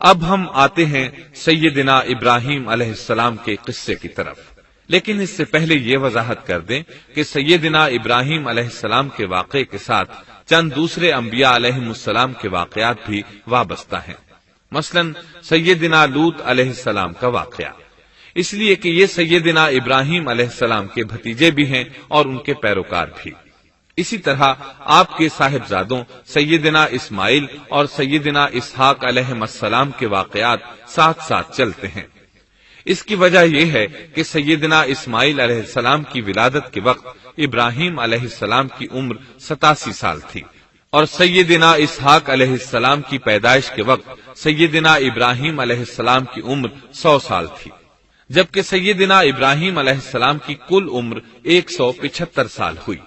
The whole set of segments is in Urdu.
اب ہم آتے ہیں سیدنا ابراہیم علیہ السلام کے قصے کی طرف، لیکن اس سے پہلے یہ وضاحت کر دیں کہ سیدنا ابراہیم علیہ السلام کے واقعے کے ساتھ چند دوسرے انبیاء علیہم السلام کے واقعات بھی وابستہ ہیں، مثلا سیدنا لوط علیہ السلام کا واقعہ، اس لیے کہ یہ سیدنا ابراہیم علیہ السلام کے بھتیجے بھی ہیں اور ان کے پیروکار بھی۔ اسی طرح آپ کے صاحبزادوں سیدنا اسماعیل اور سیدنا اسحاق علیہ السلام کے واقعات ساتھ ساتھ چلتے ہیں۔ اس کی وجہ یہ ہے کہ سیدنا اسماعیل علیہ السلام کی ولادت کے وقت ابراہیم علیہ السلام کی عمر 87 سال تھی، اور سیدنا اسحاق علیہ السلام کی پیدائش کے وقت سیدنا ابراہیم علیہ السلام کی عمر 100 سال تھی، جبکہ سیدنا ابراہیم علیہ السلام کی کل عمر 175 سال ہوئی،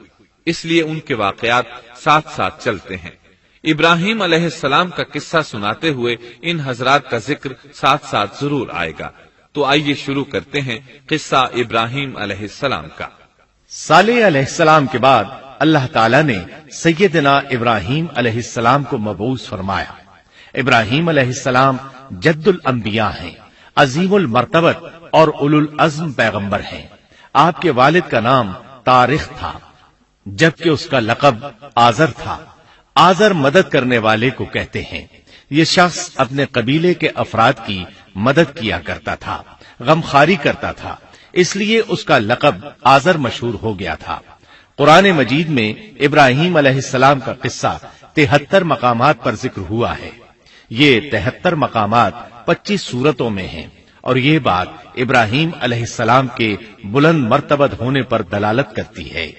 اس لیے ان کے واقعات ساتھ ساتھ چلتے ہیں۔ ابراہیم علیہ السلام کا قصہ سناتے ہوئے ان حضرات کا ذکر ساتھ ساتھ ضرور آئے گا، تو آئیے شروع کرتے ہیں قصہ ابراہیم علیہ السلام کا۔ صالح علیہ السلام کے بعد اللہ تعالیٰ نے سیدنا ابراہیم علیہ السلام کو مبعوث فرمایا۔ ابراہیم علیہ السلام جد الانبیاء ہیں، عظیم المرتبت اور اولو العزم پیغمبر ہیں۔ آپ کے والد کا نام طارق تھا، جبکہ اس کا لقب آزر تھا۔ آزر مدد کرنے والے کو کہتے ہیں۔ یہ شخص اپنے قبیلے کے افراد کی مدد کیا کرتا تھا، غمخواری کرتا تھا، اس لیے اس کا لقب آزر مشہور ہو گیا تھا۔ قرآن مجید میں ابراہیم علیہ السلام کا قصہ 73 مقامات پر ذکر ہوا ہے۔ یہ 73 مقامات 25 سورتوں میں ہیں، اور یہ بات ابراہیم علیہ السلام کے بلند مرتبت ہونے پر دلالت کرتی ہے۔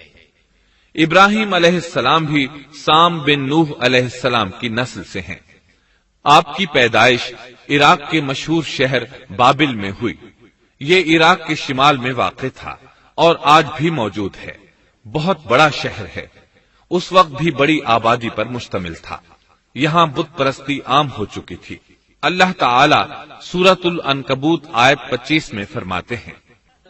ابراہیم علیہ السلام بھی سام بن نوح علیہ السلام کی نسل سے ہیں۔ آپ کی پیدائش عراق کے مشہور شہر بابل میں ہوئی۔ یہ عراق کے شمال میں واقع تھا اور آج بھی موجود ہے۔ بہت بڑا شہر ہے، اس وقت بھی بڑی آبادی پر مشتمل تھا۔ یہاں بت پرستی عام ہو چکی تھی۔ اللہ تعالی سورۃ العنکبوت آیت 25 میں فرماتے ہیں،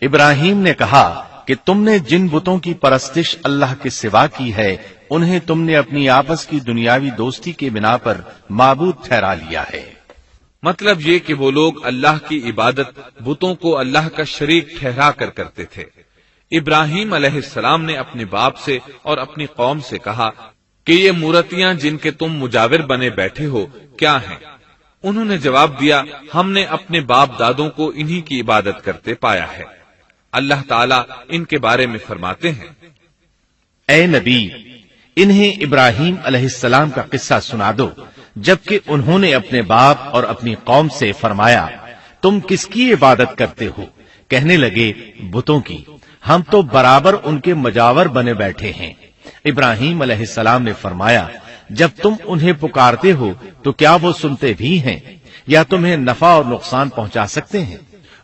ابراہیم نے کہا کہ تم نے جن بتوں کی پرستش اللہ کے سوا کی ہے، انہیں تم نے اپنی آپس کی دنیاوی دوستی کے بنا پر معبود ٹھہرا لیا ہے۔ مطلب یہ کہ وہ لوگ اللہ کی عبادت بتوں کو اللہ کا شریک ٹھہرا کر کرتے تھے۔ ابراہیم علیہ السلام نے اپنے باپ سے اور اپنی قوم سے کہا کہ یہ مورتیاں جن کے تم مجاور بنے بیٹھے ہو کیا ہیں؟ انہوں نے جواب دیا، ہم نے اپنے باپ دادوں کو انہی کی عبادت کرتے پایا ہے۔ اللہ تعالیٰ ان کے بارے میں فرماتے ہیں، اے نبی، انہیں ابراہیم علیہ السلام کا قصہ سنا دو، جبکہ انہوں نے اپنے باپ اور اپنی قوم سے فرمایا، تم کس کی عبادت کرتے ہو؟ کہنے لگے، بتوں کی، ہم تو برابر ان کے مجاور بنے بیٹھے ہیں۔ ابراہیم علیہ السلام نے فرمایا، جب تم انہیں پکارتے ہو تو کیا وہ سنتے بھی ہیں یا تمہیں نفع اور نقصان پہنچا سکتے ہیں؟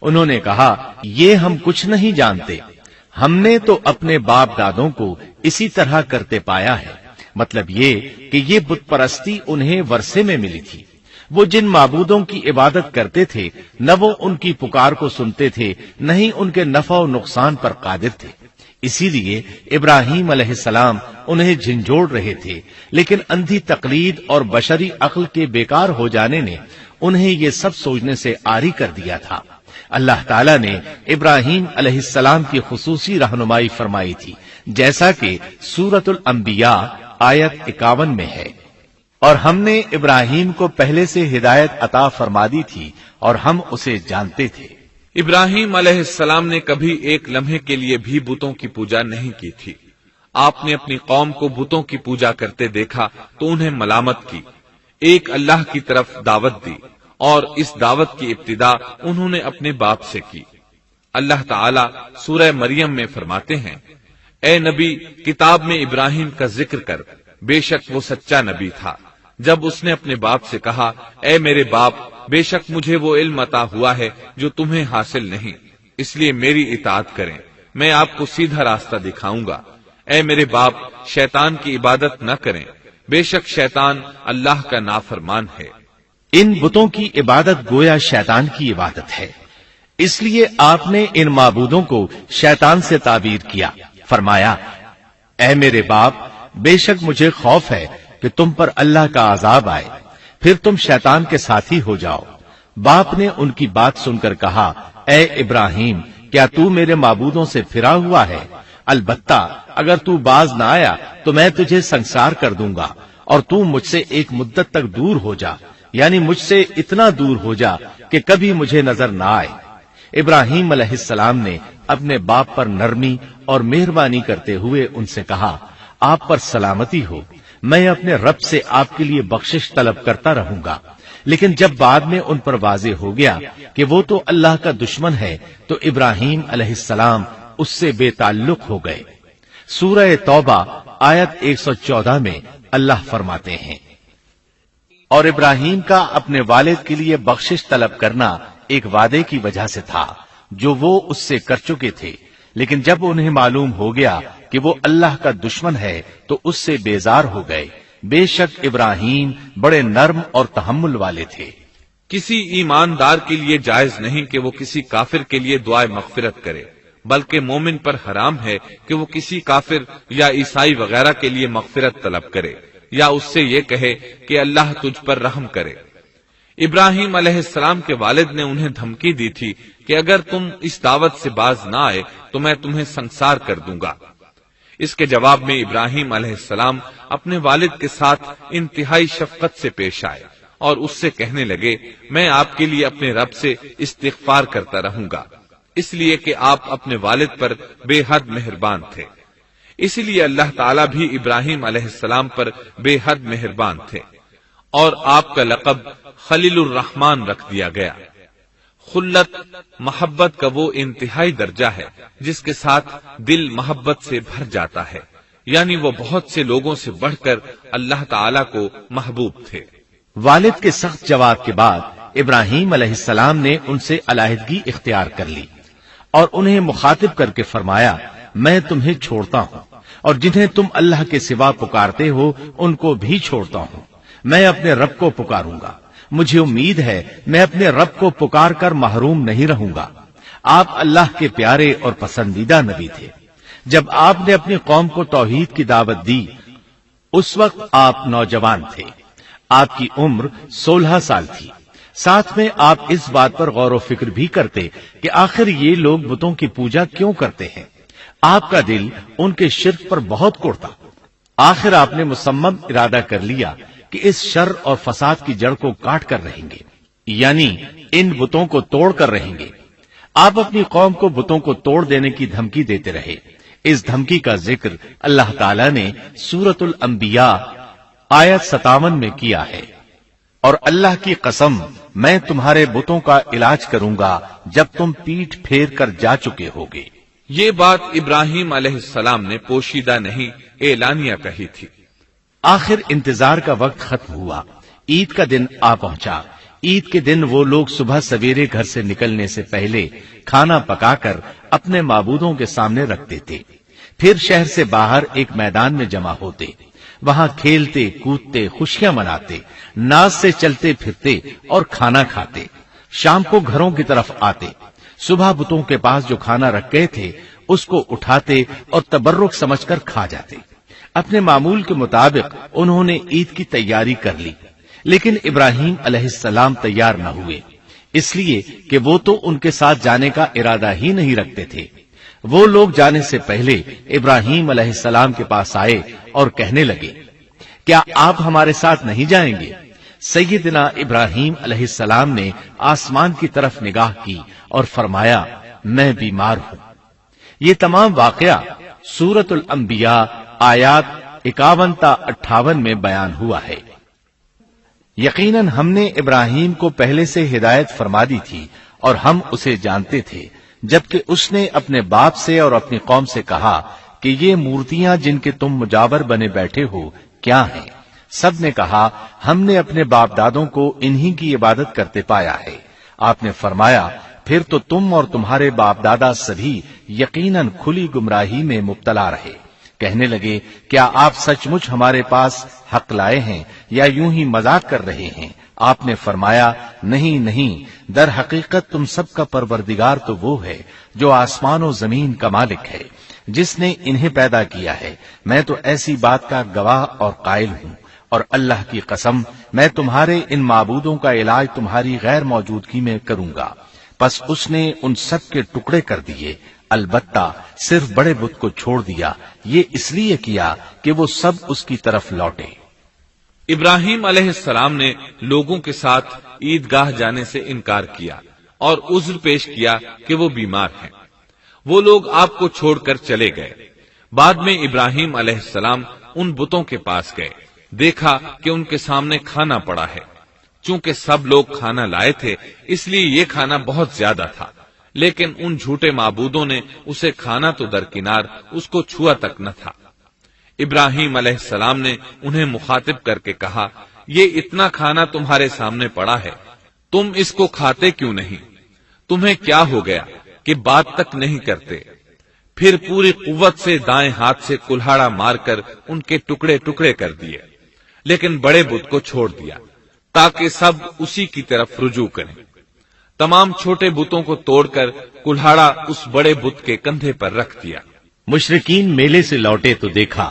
انہوں نے کہا، یہ ہم کچھ نہیں جانتے، ہم نے تو اپنے باپ دادوں کو اسی طرح کرتے پایا ہے۔ مطلب یہ کہ یہ بت پرستی انہیں ورثے میں ملی تھی۔ وہ جن معبودوں کی عبادت کرتے تھے، نہ وہ ان کی پکار کو سنتے تھے، نہ ہی ان کے نفع و نقصان پر قادر تھے۔ اسی لیے ابراہیم علیہ السلام انہیں جھنجھوڑ رہے تھے، لیکن اندھی تقلید اور بشری عقل کے بیکار ہو جانے نے انہیں یہ سب سوچنے سے عاری کر دیا تھا۔ اللہ تعالیٰ نے ابراہیم علیہ السلام کی خصوصی رہنمائی فرمائی تھی، جیسا کہ سورۃ الانبیاء آیت 51 میں ہے، اور ہم نے ابراہیم کو پہلے سے ہدایت عطا فرما دی تھی اور ہم اسے جانتے تھے۔ ابراہیم علیہ السلام نے کبھی ایک لمحے کے لیے بھی بتوں کی پوجا نہیں کی تھی۔ آپ نے اپنی قوم کو بتوں کی پوجا کرتے دیکھا تو انہیں ملامت کی، ایک اللہ کی طرف دعوت دی، اور اس دعوت کی ابتدا انہوں نے اپنے باپ سے کی۔ اللہ تعالیٰ سورہ مریم میں فرماتے ہیں، اے نبی، کتاب میں ابراہیم کا ذکر کر، بے شک وہ سچا نبی تھا۔ جب اس نے اپنے باپ سے کہا، اے میرے باپ، بے شک مجھے وہ علم عطا ہوا ہے جو تمہیں حاصل نہیں، اس لیے میری اطاعت کریں، میں آپ کو سیدھا راستہ دکھاؤں گا۔ اے میرے باپ، شیطان کی عبادت نہ کریں، بے شک شیطان اللہ کا نافرمان ہے۔ ان بتوں کی عبادت گویا شیطان کی عبادت ہے، اس لیے آپ نے ان معبودوں کو شیطان سے تعبیر کیا۔ فرمایا، اے میرے باپ، بے شک مجھے خوف ہے کہ تم پر اللہ کا عذاب آئے، پھر تم شیطان کے ساتھی ہو جاؤ۔ باپ نے ان کی بات سن کر کہا، اے ابراہیم، کیا تو میرے معبودوں سے پھرا ہوا ہے؟ البتہ اگر تو باز نہ آیا تو میں تجھے سنسار کر دوں گا، اور تو مجھ سے ایک مدت تک دور ہو جا، یعنی مجھ سے اتنا دور ہو جا کہ کبھی مجھے نظر نہ آئے۔ ابراہیم علیہ السلام نے اپنے باپ پر نرمی اور مہربانی کرتے ہوئے ان سے کہا، آپ پر سلامتی ہو، میں اپنے رب سے آپ کے لیے بخشش طلب کرتا رہوں گا۔ لیکن جب بعد میں ان پر واضح ہو گیا کہ وہ تو اللہ کا دشمن ہے تو ابراہیم علیہ السلام اس سے بے تعلق ہو گئے۔ سورہ توبہ آیت 114 میں اللہ فرماتے ہیں، اور ابراہیم کا اپنے والد کے لیے بخشش طلب کرنا ایک وعدے کی وجہ سے تھا جو وہ اس سے کر چکے تھے، لیکن جب انہیں معلوم ہو گیا کہ وہ اللہ کا دشمن ہے تو اس سے بیزار ہو گئے۔ بے شک ابراہیم بڑے نرم اور تحمل والے تھے۔ کسی ایماندار کے لیے جائز نہیں کہ وہ کسی کافر کے لیے دعائے مغفرت کرے، بلکہ مومن پر حرام ہے کہ وہ کسی کافر یا عیسائی وغیرہ کے لیے مغفرت طلب کرے یا اس سے یہ کہے کہ اللہ تجھ پر رحم کرے۔ ابراہیم علیہ السلام کے والد نے انہیں دھمکی دی تھی کہ اگر تم اس دعوت سے باز نہ آئے تو میں تمہیں سنسار کر دوں گا۔ اس کے جواب میں ابراہیم علیہ السلام اپنے والد کے ساتھ انتہائی شفقت سے پیش آئے اور اس سے کہنے لگے، میں آپ کے لیے اپنے رب سے استغفار کرتا رہوں گا، اس لیے کہ آپ اپنے والد پر بے حد مہربان تھے۔ اسی لیے اللہ تعالیٰ بھی ابراہیم علیہ السلام پر بے حد مہربان تھے، اور آپ کا لقب خلیل الرحمن رکھ دیا گیا۔ خلت محبت کا وہ انتہائی درجہ ہے جس کے ساتھ دل محبت سے بھر جاتا ہے، یعنی وہ بہت سے لوگوں سے بڑھ کر اللہ تعالیٰ کو محبوب تھے۔ والد کے سخت جواب کے بعد ابراہیم علیہ السلام نے ان سے علیحدگی اختیار کر لی اور انہیں مخاطب کر کے فرمایا، میں تمہیں چھوڑتا ہوں اور جنہیں تم اللہ کے سوا پکارتے ہو ان کو بھی چھوڑتا ہوں، میں اپنے رب کو پکاروں گا، مجھے امید ہے میں اپنے رب کو پکار کر محروم نہیں رہوں گا۔ آپ اللہ کے پیارے اور پسندیدہ نبی تھے۔ جب آپ نے اپنی قوم کو توحید کی دعوت دی اس وقت آپ نوجوان تھے، آپ کی عمر 16 سال تھی۔ ساتھ میں آپ اس بات پر غور و فکر بھی کرتے کہ آخر یہ لوگ بتوں کی پوجا کیوں کرتے ہیں۔ آپ کا دل ان کے شرک پر بہت کوڑتا۔ آخر آپ نے مصمم ارادہ کر لیا کہ اس شر اور فساد کی جڑ کو کاٹ کر رہیں گے، یعنی ان بتوں کو توڑ کر رہیں گے۔ آپ اپنی قوم کو بتوں کو توڑ دینے کی دھمکی دیتے رہے۔ اس دھمکی کا ذکر اللہ تعالیٰ نے سورۃ الانبیاء آیت 57 میں کیا ہے، اور اللہ کی قسم میں تمہارے بتوں کا علاج کروں گا جب تم پیٹھ پھیر کر جا چکے ہوگے۔ یہ بات ابراہیم علیہ السلام نے پوشیدہ نہیں اعلانیہ کہی تھی۔ آخر انتظار کا وقت ختم ہوا، عید کا دن آ پہنچا۔ عید کے دن وہ لوگ صبح سویرے گھر سے نکلنے سے پہلے کھانا پکا کر اپنے معبودوں کے سامنے رکھ دیتے، پھر شہر سے باہر ایک میدان میں جمع ہوتے، وہاں کھیلتے کودتے خوشیاں مناتے، ناز سے چلتے پھرتے اور کھانا کھاتے۔ شام کو گھروں کی طرف آتے، صبح بتوں کے پاس جو کھانا رکھ گئے تھے اس کو اٹھاتے اور تبرک سمجھ کر کھا جاتے۔ اپنے معمول کے مطابق انہوں نے عید کی تیاری کر لی، لیکن ابراہیم علیہ السلام تیار نہ ہوئے، اس لیے کہ وہ تو ان کے ساتھ جانے کا ارادہ ہی نہیں رکھتے تھے۔ وہ لوگ جانے سے پہلے ابراہیم علیہ السلام کے پاس آئے اور کہنے لگے، کیا آپ ہمارے ساتھ نہیں جائیں گے؟ سیدنا ابراہیم علیہ السلام نے آسمان کی طرف نگاہ کی اور فرمایا، میں بیمار ہوں۔ یہ تمام واقعہ سورۃ الانبیاء آیات 51 تا 58 میں بیان ہوا ہے۔ یقیناً ہم نے ابراہیم کو پہلے سے ہدایت فرما دی تھی اور ہم اسے جانتے تھے، جبکہ اس نے اپنے باپ سے اور اپنی قوم سے کہا کہ یہ مورتیاں جن کے تم مجاور بنے بیٹھے ہو کیا ہیں؟ سب نے کہا، ہم نے اپنے باپ دادوں کو انہی کی عبادت کرتے پایا ہے۔ آپ نے فرمایا، پھر تو تم اور تمہارے باپ دادا سبھی یقیناً کھلی گمراہی میں مبتلا رہے۔ کہنے لگے، کیا آپ سچ مچ ہمارے پاس حق لائے ہیں یا یوں ہی مذاق کر رہے ہیں؟ آپ نے فرمایا، نہیں نہیں، در حقیقت تم سب کا پروردگار تو وہ ہے جو آسمان و زمین کا مالک ہے، جس نے انہیں پیدا کیا ہے۔ میں تو ایسی بات کا گواہ اور قائل ہوں، اور اللہ کی قسم میں تمہارے ان معبودوں کا علاج تمہاری غیر موجودگی میں کروں گا۔ پس اس نے ان سب کے ٹکڑے کر دیے، البتہ صرف بڑے بت کو چھوڑ دیا، یہ اس لیے کیا کہ وہ سب اس کی طرف لوٹے۔ ابراہیم علیہ السلام نے لوگوں کے ساتھ عیدگاہ جانے سے انکار کیا اور عذر پیش کیا کہ وہ بیمار ہیں۔ وہ لوگ آپ کو چھوڑ کر چلے گئے۔ بعد میں ابراہیم علیہ السلام ان بتوں کے پاس گئے، دیکھا کہ ان کے سامنے کھانا پڑا ہے۔ چونکہ سب لوگ کھانا لائے تھے اس لیے یہ کھانا بہت زیادہ تھا، لیکن ان جھوٹے معبودوں نے اسے کھانا تو درکنار اس کو چھوا تک نہ تھا۔ ابراہیم علیہ السلام نے انہیں مخاطب کر کے کہا، یہ اتنا کھانا تمہارے سامنے پڑا ہے، تم اس کو کھاتے کیوں نہیں؟ تمہیں کیا ہو گیا کہ بات تک نہیں کرتے؟ پھر پوری قوت سے دائیں ہاتھ سے کلہاڑا مار کر ان کے ٹکڑے ٹکڑے کر دیے، لیکن بڑے بت کو چھوڑ دیا تاکہ سب اسی کی طرف رجوع کریں۔ تمام چھوٹے بتوں کو توڑ کر کلہاڑا اس بڑے بت کے کندھے پر رکھ دیا۔ مشرکین میلے سے لوٹے تو دیکھا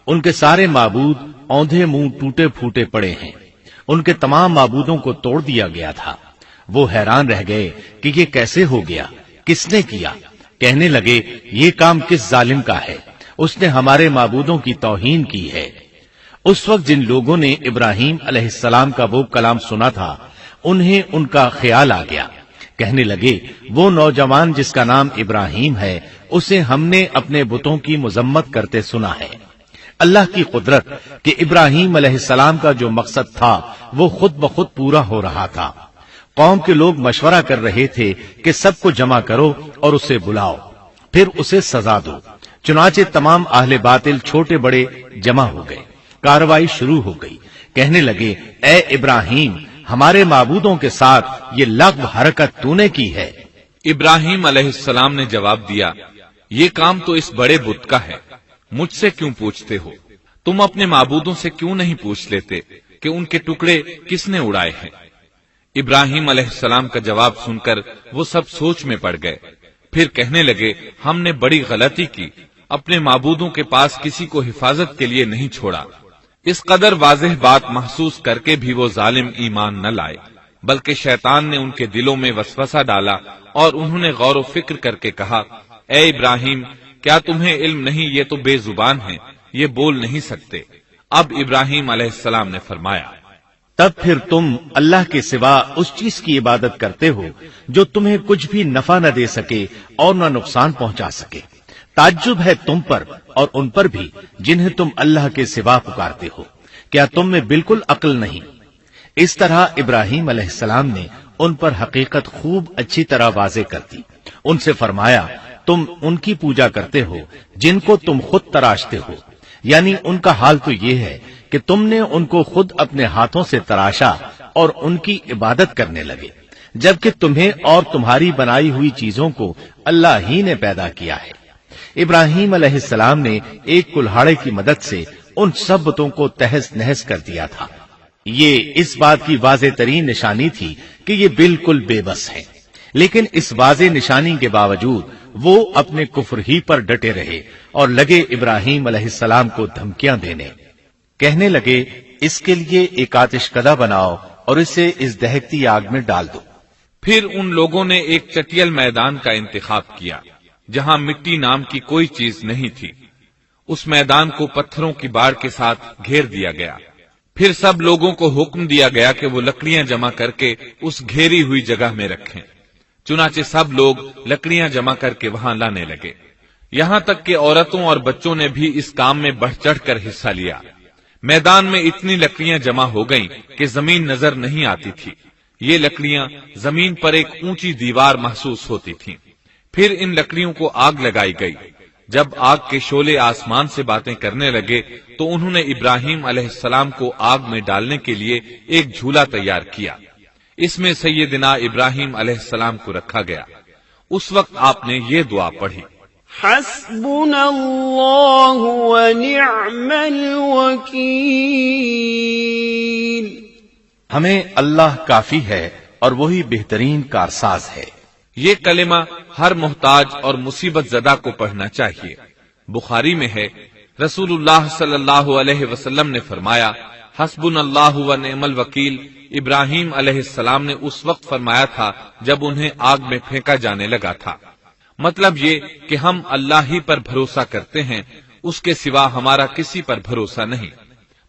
ان کے سارے معبود اوندھے منہ ٹوٹے پھوٹے پڑے ہیں، ان کے تمام معبودوں کو توڑ دیا گیا تھا۔ وہ حیران رہ گئے کہ یہ کیسے ہو گیا، کس نے کیا؟ کہنے لگے، یہ کام کس ظالم کا ہے، اس نے ہمارے معبودوں کی توہین کی ہے۔ اس وقت جن لوگوں نے ابراہیم علیہ السلام کا وہ کلام سنا تھا انہیں ان کا خیال آ گیا، کہنے لگے، وہ نوجوان جس کا نام ابراہیم ہے اسے ہم نے اپنے بتوں کی مذمت کرتے سنا ہے۔ اللہ کی قدرت کہ ابراہیم علیہ السلام کا جو مقصد تھا وہ خود بخود پورا ہو رہا تھا۔ قوم کے لوگ مشورہ کر رہے تھے کہ سب کو جمع کرو اور اسے بلاؤ، پھر اسے سزا دو۔ چنانچہ تمام اہل باطل چھوٹے بڑے جمع ہو گئے، کارروائی شروع ہو گئی۔ کہنے لگے، اے ابراہیم، ہمارے معبودوں کے ساتھ یہ لغو حرکت تو نے کی ہے۔ ابراہیم علیہ السلام نے جواب دیا، یہ کام تو اس بڑے بت کا ہے، مجھ سے کیوں پوچھتے ہو؟ تم اپنے معبودوں سے کیوں نہیں پوچھ لیتے کہ ان کے ٹکڑے کس نے اڑائے ہیں؟ ابراہیم علیہ السلام کا جواب سن کر وہ سب سوچ میں پڑ گئے، پھر کہنے لگے، ہم نے بڑی غلطی کی، اپنے معبودوں کے پاس کسی کو حفاظت کے لیے نہیں چھوڑا۔ اس قدر واضح بات محسوس کر کے بھی وہ ظالم ایمان نہ لائے، بلکہ شیطان نے ان کے دلوں میں وسوسہ ڈالا اور انہوں نے غور و فکر کر کے کہا، اے ابراہیم، کیا تمہیں علم نہیں، یہ تو بے زبان ہیں، یہ بول نہیں سکتے۔ اب ابراہیم علیہ السلام نے فرمایا، تب پھر تم اللہ کے سوا اس چیز کی عبادت کرتے ہو جو تمہیں کچھ بھی نفع نہ دے سکے اور نہ نقصان پہنچا سکے۔ تعجب ہے تم پر اور ان پر بھی جنہیں تم اللہ کے سوا پکارتے ہو، کیا تم میں بالکل عقل نہیں؟ اس طرح ابراہیم علیہ السلام نے ان پر حقیقت خوب اچھی طرح واضح کر دی۔ ان سے فرمایا، تم ان کی پوجا کرتے ہو جن کو تم خود تراشتے ہو، یعنی ان کا حال تو یہ ہے کہ تم نے ان کو خود اپنے ہاتھوں سے تراشا اور ان کی عبادت کرنے لگے، جبکہ تمہیں اور تمہاری بنائی ہوئی چیزوں کو اللہ ہی نے پیدا کیا ہے۔ ابراہیم علیہ السلام نے ایک کلہاڑے کی مدد سے ان سب بتوں کو تہس نہس کر دیا تھا۔ یہ اس بات کی واضح ترین نشانی تھی کہ یہ بالکل بے بس ہیں، لیکن اس واضح نشانی کے باوجود وہ اپنے کفر ہی پر ڈٹے رہے اور لگے ابراہیم علیہ السلام کو دھمکیاں دینے۔ کہنے لگے، اس کے لیے ایک آتش کدہ بناؤ اور اسے اس دہکتی آگ میں ڈال دو۔ پھر ان لوگوں نے ایک چٹیل میدان کا انتخاب کیا جہاں مٹی نام کی کوئی چیز نہیں تھی۔ اس میدان کو پتھروں کی باڑ کے ساتھ گھیر دیا گیا۔ پھر سب لوگوں کو حکم دیا گیا کہ وہ لکڑیاں جمع کر کے اس گھیری ہوئی جگہ میں رکھیں۔ چنانچہ سب لوگ لکڑیاں جمع کر کے وہاں لانے لگے، یہاں تک کہ عورتوں اور بچوں نے بھی اس کام میں بڑھ چڑھ کر حصہ لیا۔ میدان میں اتنی لکڑیاں جمع ہو گئیں کہ زمین نظر نہیں آتی تھی۔ یہ لکڑیاں زمین پر ایک اونچی دیوار محسوس ہوتی تھیں۔ پھر ان لکڑیوں کو آگ لگائی گئی۔ جب آگ کے شعلے آسمان سے باتیں کرنے لگے تو انہوں نے ابراہیم علیہ السلام کو آگ میں ڈالنے کے لیے ایک جھولا تیار کیا۔ اس میں سیدنا ابراہیم علیہ السلام کو رکھا گیا۔ اس وقت آپ نے یہ دعا پڑھی، حسبنا اللہ ونعم الوکیل۔ ہمیں اللہ کافی ہے اور وہی بہترین کارساز ہے۔ یہ کلمہ ہر محتاج اور مصیبت زدہ کو پڑھنا چاہیے۔ بخاری میں ہے، رسول اللہ صلی اللہ علیہ وسلم نے فرمایا، حسبنا اللہ و نعم الوکیل ابراہیم علیہ السلام نے اس وقت فرمایا تھا جب انہیں آگ میں پھینکا جانے لگا تھا۔ مطلب یہ کہ ہم اللہ ہی پر بھروسہ کرتے ہیں، اس کے سوا ہمارا کسی پر بھروسہ نہیں۔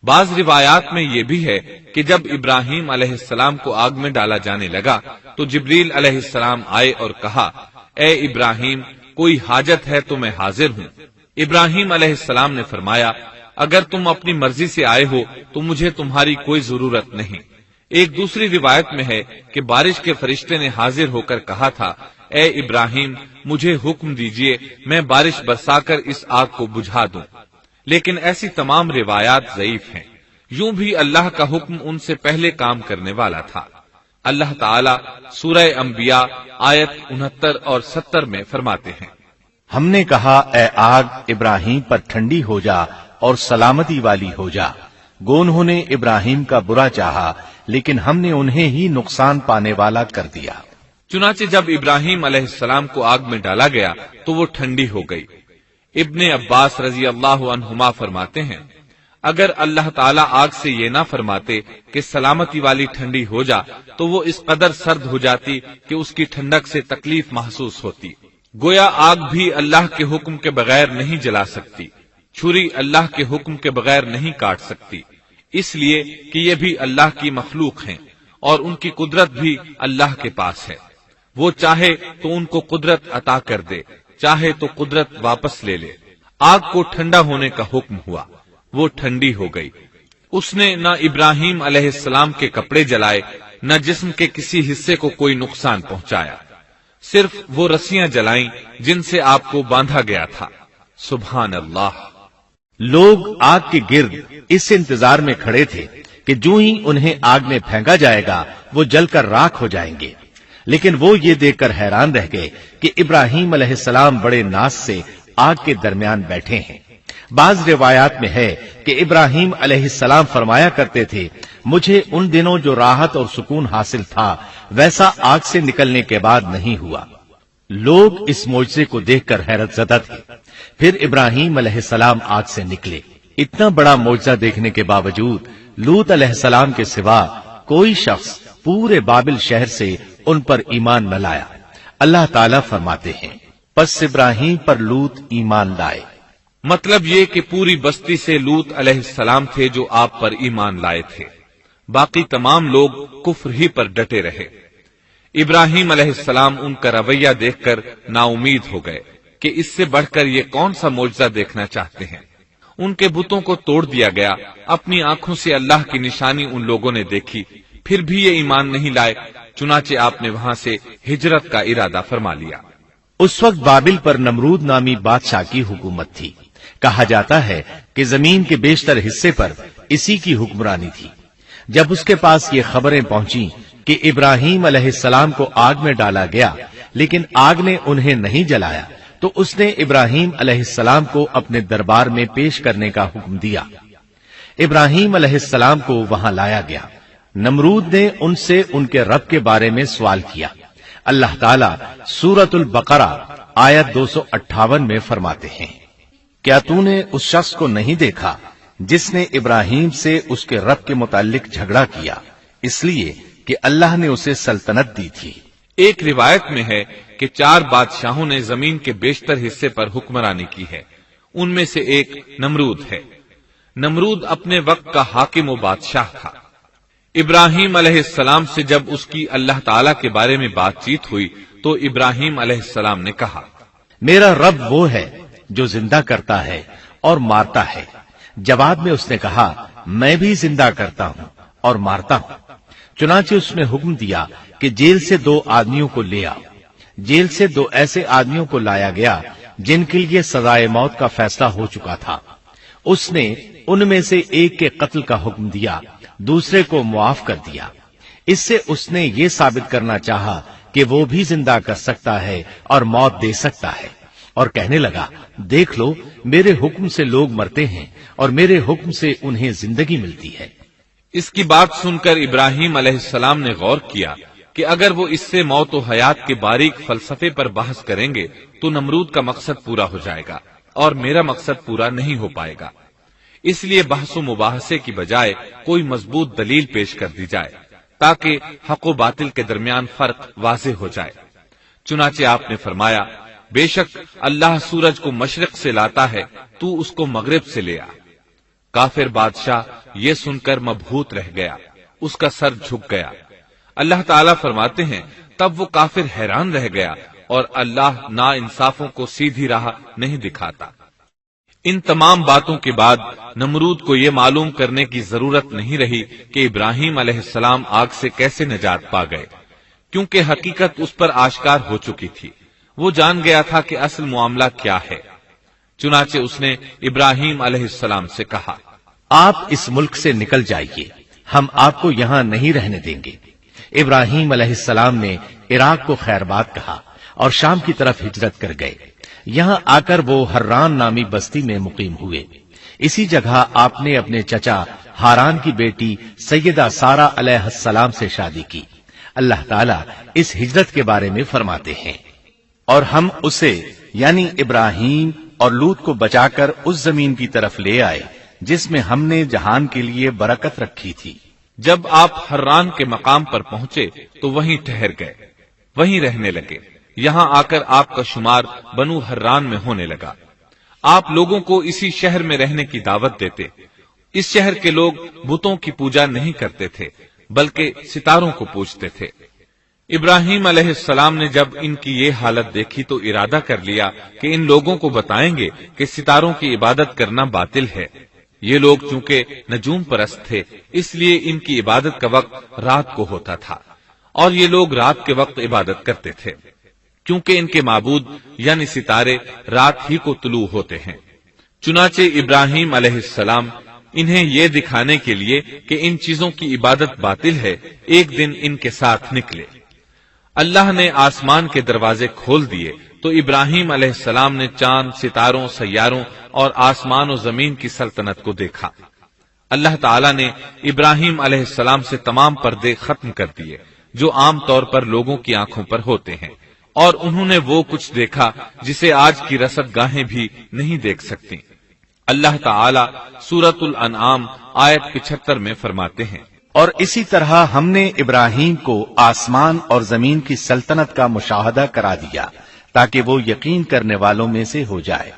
بعض روایات میں یہ بھی ہے کہ جب ابراہیم علیہ السلام کو آگ میں ڈالا جانے لگا تو جبریل علیہ السلام آئے اور کہا، اے ابراہیم، کوئی حاجت ہے تو میں حاضر ہوں۔ ابراہیم علیہ السلام نے فرمایا، اگر تم اپنی مرضی سے آئے ہو تو مجھے تمہاری کوئی ضرورت نہیں۔ ایک دوسری روایت میں ہے کہ بارش کے فرشتے نے حاضر ہو کر کہا تھا، اے ابراہیم، مجھے حکم دیجئے میں بارش برسا کر اس آگ کو بجھا دوں۔ لیکن ایسی تمام روایات ضعیف ہیں۔ یوں بھی اللہ کا حکم ان سے پہلے کام کرنے والا تھا۔ اللہ تعالی سورہ انبیاء آیت 69 اور 70 میں فرماتے ہیں، ہم نے کہا اے آگ ابراہیم پر ٹھنڈی ہو جا اور سلامتی والی ہو جا، گو انہوں نے ابراہیم کا برا چاہا لیکن ہم نے انہیں ہی نقصان پانے والا کر دیا۔ چنانچہ جب ابراہیم علیہ السلام کو آگ میں ڈالا گیا تو وہ ٹھنڈی ہو گئی۔ ابن عباس رضی اللہ عنہما فرماتے ہیں، اگر اللہ تعالیٰ آگ سے یہ نہ فرماتے کہ سلامتی والی ٹھنڈی ہو جا تو وہ اس قدر سرد ہو جاتی کہ اس کی ٹھنڈک سے تکلیف محسوس ہوتی۔ گویا آگ بھی اللہ کے حکم کے بغیر نہیں جلا سکتی، چھری اللہ کے حکم کے بغیر نہیں کاٹ سکتی، اس لیے کہ یہ بھی اللہ کی مخلوق ہیں اور ان کی قدرت بھی اللہ کے پاس ہے۔ وہ چاہے تو ان کو قدرت عطا کر دے، چاہے تو قدرت واپس لے لے۔ آگ کو ٹھنڈا ہونے کا حکم ہوا، وہ ٹھنڈی ہو گئی۔ اس نے نہ ابراہیم علیہ السلام کے کپڑے جلائے، نہ جسم کے کسی حصے کو کوئی نقصان پہنچایا، صرف وہ رسیاں جلائیں جن سے آپ کو باندھا گیا تھا۔ سبحان اللہ۔ لوگ آگ کے گرد اس انتظار میں کھڑے تھے کہ جو ہی انہیں آگ میں پھینکا جائے گا وہ جل کر راکھ ہو جائیں گے، لیکن وہ یہ دیکھ کر حیران رہ گئے کہ ابراہیم علیہ السلام بڑے ناز سے آگ کے درمیان بیٹھے ہیں۔ بعض روایات میں ہے کہ ابراہیم علیہ السلام فرمایا کرتے تھے، مجھے ان دنوں جو راحت اور سکون حاصل تھا ویسا آگ سے نکلنے کے بعد نہیں ہوا۔ لوگ اس معجزے کو دیکھ کر حیرت زدہ تھے۔ پھر ابراہیم علیہ السلام آگ سے نکلے۔ اتنا بڑا معجزہ دیکھنے کے باوجود لوط علیہ السلام کے سوا کوئی شخص پورے بابل شہر سے ان پر ایمان نہ لایا۔ اللہ تعالیٰ فرماتے ہیں، پس ابراہیم پر لوط ایمان لائے۔ مطلب یہ کہ پوری بستی سے لوط علیہ السلام تھے جو آپ پر ایمان لائے تھے، باقی تمام لوگ کفر ہی پر ڈٹے رہے۔ ابراہیم علیہ السلام ان کا رویہ دیکھ کر نا امید ہو گئے کہ اس سے بڑھ کر یہ کون سا معجزہ دیکھنا چاہتے ہیں۔ ان کے بتوں کو توڑ دیا گیا، اپنی آنکھوں سے اللہ کی نشانی ان لوگوں نے دیکھی، پھر بھی یہ ایمان نہیں لائے، چنانچہ آپ نے وہاں سے ہجرت کا ارادہ فرما لیا۔ اس وقت بابل پر نمرود نامی بادشاہ کی حکومت تھی۔ کہا جاتا ہے کہ زمین کے بیشتر حصے پر اسی کی حکمرانی تھی۔ جب اس کے پاس یہ خبریں پہنچیں کہ ابراہیم علیہ السلام کو آگ میں ڈالا گیا لیکن آگ نے انہیں نہیں جلایا تو اس نے ابراہیم علیہ السلام کو اپنے دربار میں پیش کرنے کا حکم دیا۔ ابراہیم علیہ السلام کو وہاں لایا گیا۔ نمرود نے ان سے ان کے رب کے بارے میں سوال کیا۔ اللہ تعالیٰ سورۃ البقرہ آیت 258 میں فرماتے ہیں، کیا تو نے اس شخص کو نہیں دیکھا جس نے ابراہیم سے اس کے رب کے متعلق جھگڑا کیا اس لیے کہ اللہ نے اسے سلطنت دی تھی۔ ایک روایت میں ہے کہ 4 بادشاہوں نے زمین کے بیشتر حصے پر حکمرانی کی ہے، ان میں سے ایک نمرود ہے۔ نمرود اپنے وقت کا حاکم و بادشاہ تھا۔ ابراہیم علیہ السلام سے جب اس کی اللہ تعالی کے بارے میں بات چیت ہوئی تو ابراہیم علیہ السلام نے کہا، میرا رب وہ ہے جو زندہ کرتا ہے اور مارتا ہے۔ جواب میں اس نے کہا، میں بھی زندہ کرتا ہوں اور مارتا ہوں۔ چنانچہ اس نے حکم دیا کہ جیل سے 2 آدمیوں کو لے آؤ۔ جیل سے 2 ایسے آدمیوں کو لایا گیا جن کے لیے سزائے موت کا فیصلہ ہو چکا تھا۔ اس نے ان میں سے ایک کے قتل کا حکم دیا، دوسرے کو معاف کر دیا۔ اس سے اس نے یہ ثابت کرنا چاہا کہ وہ بھی زندہ کر سکتا ہے اور موت دے سکتا ہے، اور کہنے لگا، دیکھ لو میرے حکم سے لوگ مرتے ہیں اور میرے حکم سے انہیں زندگی ملتی ہے۔ اس کی بات سن کر ابراہیم علیہ السلام نے غور کیا کہ اگر وہ اس سے موت و حیات کے باریک فلسفے پر بحث کریں گے تو نمرود کا مقصد پورا ہو جائے گا اور میرا مقصد پورا نہیں ہو پائے گا۔ اس لیے بحث و مباحثے کی بجائے کوئی مضبوط دلیل پیش کر دی جائے تاکہ حق و باطل کے درمیان فرق واضح ہو جائے۔ چنانچہ آپ نے فرمایا، بے شک اللہ سورج کو مشرق سے لاتا ہے، تو اس کو مغرب سے لے آ۔ کافر بادشاہ یہ سن کر مبہوت رہ گیا، اس کا سر جھک گیا۔ اللہ تعالیٰ فرماتے ہیں تب وہ کافر حیران رہ گیا اور اللہ نا انصافوں کو سیدھی راہ نہیں دکھاتا۔ ان تمام باتوں کے بعد نمرود کو یہ معلوم کرنے کی ضرورت نہیں رہی کہ ابراہیم علیہ السلام آگ سے کیسے نجات پا گئے، کیونکہ حقیقت اس پر آشکار ہو چکی تھی۔ وہ جان گیا تھا کہ اصل معاملہ کیا ہے۔ چنانچہ اس نے ابراہیم علیہ السلام سے کہا، آپ اس ملک سے نکل جائیے، ہم آپ کو یہاں نہیں رہنے دیں گے۔ ابراہیم علیہ السلام نے عراق کو خیرباد کہا اور شام کی طرف ہجرت کر گئے۔ یہاں آ کر وہ حران نامی بستی میں مقیم ہوئے۔ اسی جگہ آپ نے اپنے چچا ہاران کی بیٹی سیدہ سارہ علیہ السلام سے شادی کی۔ اللہ تعالیٰ اس ہجرت کے بارے میں فرماتے ہیں، اور ہم اسے یعنی ابراہیم اور لوط کو بچا کر اس زمین کی طرف لے آئے جس میں ہم نے جہان کے لیے برکت رکھی تھی۔ جب آپ حران کے مقام پر پہنچے تو وہیں ٹھہر گئے، وہیں رہنے لگے۔ یہاں آ کر آپ کا شمار بنو حران میں ہونے لگا۔ آپ لوگوں کو اسی شہر میں رہنے کی دعوت دیتے۔ اس شہر کے لوگ بتوں کی پوجا نہیں کرتے تھے بلکہ ستاروں کو پوجتے تھے۔ ابراہیم علیہ السلام نے جب ان کی یہ حالت دیکھی تو ارادہ کر لیا کہ ان لوگوں کو بتائیں گے کہ ستاروں کی عبادت کرنا باطل ہے۔ یہ لوگ چونکہ نجوم پرست تھے اس لیے ان کی عبادت کا وقت رات کو ہوتا تھا، اور یہ لوگ رات کے وقت عبادت کرتے تھے کیونکہ ان کے معبود یعنی ستارے رات ہی کو طلوع ہوتے ہیں۔ چنانچہ ابراہیم علیہ السلام انہیں یہ دکھانے کے لیے کہ ان چیزوں کی عبادت باطل ہے ایک دن ان کے ساتھ نکلے۔ اللہ نے آسمان کے دروازے کھول دیے تو ابراہیم علیہ السلام نے چاند، ستاروں، سیاروں اور آسمان و زمین کی سلطنت کو دیکھا۔ اللہ تعالیٰ نے ابراہیم علیہ السلام سے تمام پردے ختم کر دیے جو عام طور پر لوگوں کی آنکھوں پر ہوتے ہیں، اور انہوں نے وہ کچھ دیکھا جسے آج کی رصد گاہیں بھی نہیں دیکھ سکتی۔ اللہ تعالیٰ سورۃ الانعام آیت 75 میں فرماتے ہیں، اور اسی طرح ہم نے ابراہیم کو آسمان اور زمین کی سلطنت کا مشاہدہ کرا دیا تاکہ وہ یقین کرنے والوں میں سے ہو جائے۔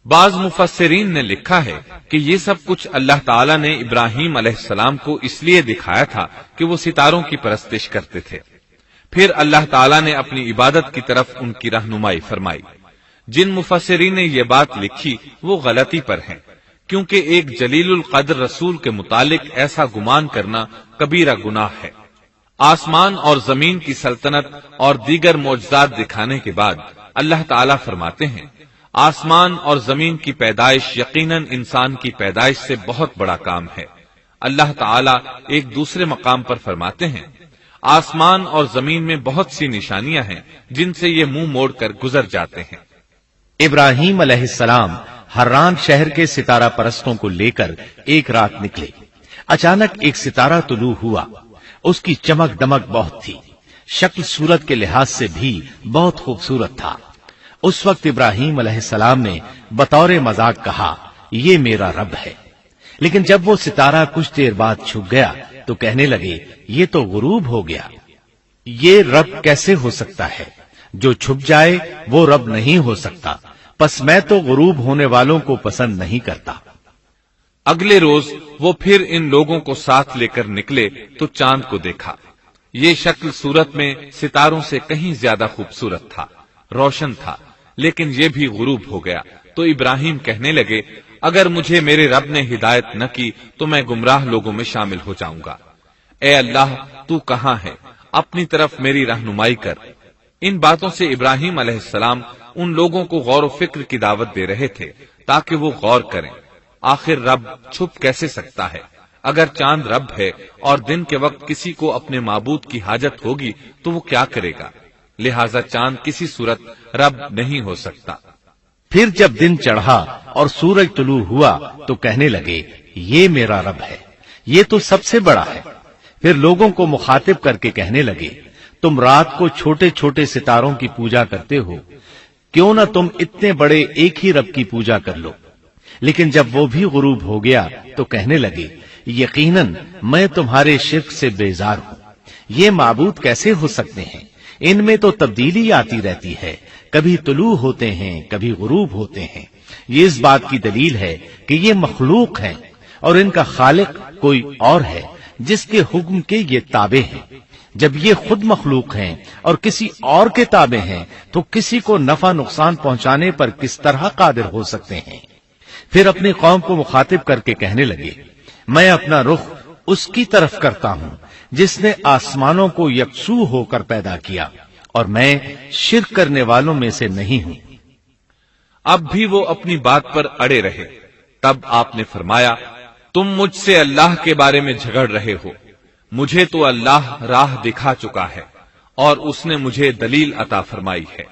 بعض مفسرین نے لکھا ہے کہ یہ سب کچھ اللہ تعالیٰ نے ابراہیم علیہ السلام کو اس لیے دکھایا تھا کہ وہ ستاروں کی پرستش کرتے تھے۔ پھر اللہ تعالیٰ نے اپنی عبادت کی طرف ان کی رہنمائی فرمائی۔ جن مفسرین نے یہ بات لکھی وہ غلطی پر ہیں، کیونکہ ایک جلیل القدر رسول کے متعلق ایسا گمان کرنا کبیرہ گناہ ہے۔ آسمان اور زمین کی سلطنت اور دیگر معجزات دکھانے کے بعد اللہ تعالیٰ فرماتے ہیں، آسمان اور زمین کی پیدائش یقیناً انسان کی پیدائش سے بہت بڑا کام ہے۔ اللہ تعالیٰ ایک دوسرے مقام پر فرماتے ہیں، آسمان اور زمین میں بہت سی نشانیاں ہیں جن سے یہ منہ موڑ کر گزر جاتے ہیں۔ ابراہیم علیہ السلام حران شہر کے ستارہ پرستوں کو لے کر ایک رات نکلے۔ اچانک ایک ستارہ طلوع ہوا، اس کی چمک دمک بہت تھی، شکل صورت کے لحاظ سے بھی بہت خوبصورت تھا۔ اس وقت ابراہیم علیہ السلام نے بطور مذاق کہا، یہ میرا رب ہے۔ لیکن جب وہ ستارہ کچھ دیر بعد چھپ گیا تو کہنے لگے، یہ تو غروب ہو گیا۔ یہ رب کیسے ہو سکتا ہے؟ جو چھپ جائے وہ رب نہیں ہو سکتا، پس میں تو غروب ہونے والوں کو پسند نہیں کرتا۔ اگلے روز وہ پھر ان لوگوں کو ساتھ لے کر نکلے تو چاند کو دیکھا۔ یہ شکل صورت میں ستاروں سے کہیں زیادہ خوبصورت تھا، روشن تھا، لیکن یہ بھی غروب ہو گیا تو ابراہیم کہنے لگے، اگر مجھے میرے رب نے ہدایت نہ کی تو میں گمراہ لوگوں میں شامل ہو جاؤں گا۔ اے اللہ، تو کہاں ہے؟ اپنی طرف میری رہنمائی کر۔ ان باتوں سے ابراہیم علیہ السلام ان لوگوں کو غور و فکر کی دعوت دے رہے تھے تاکہ وہ غور کریں، آخر رب چھپ کیسے سکتا ہے؟ اگر چاند رب ہے اور دن کے وقت کسی کو اپنے معبود کی حاجت ہوگی تو وہ کیا کرے گا؟ لہذا چاند کسی صورت رب نہیں ہو سکتا۔ پھر جب دن چڑھا اور سورج طلوع ہوا تو کہنے لگے، یہ میرا رب ہے، یہ تو سب سے بڑا ہے۔ پھر لوگوں کو مخاطب کر کے کہنے لگے، تم رات کو چھوٹے چھوٹے ستاروں کی پوجا کرتے ہو، کیوں نہ تم اتنے بڑے ایک ہی رب کی پوجا کر لو۔ لیکن جب وہ بھی غروب ہو گیا تو کہنے لگے یقیناً میں تمہارے شرک سے بیزار ہوں. یہ معبود کیسے ہو سکتے ہیں؟ ان میں تو تبدیلی آتی رہتی ہے، کبھی طلوع ہوتے ہیں کبھی غروب ہوتے ہیں. یہ اس بات کی دلیل ہے کہ یہ مخلوق ہیں اور ان کا خالق کوئی اور ہے جس کے حکم کے یہ تابع ہیں. جب یہ خود مخلوق ہیں اور کسی اور کے تابع ہیں تو کسی کو نفع نقصان پہنچانے پر کس طرح قادر ہو سکتے ہیں؟ پھر اپنی قوم کو مخاطب کر کے کہنے لگے میں اپنا رخ اس کی طرف کرتا ہوں جس نے آسمانوں کو یکسو ہو کر پیدا کیا اور میں شرک کرنے والوں میں سے نہیں ہوں. اب بھی وہ اپنی بات پر اڑے رہے. تب آپ نے فرمایا تم مجھ سے اللہ کے بارے میں جھگڑ رہے ہو، مجھے تو اللہ راہ دکھا چکا ہے اور اس نے مجھے دلیل عطا فرمائی ہے.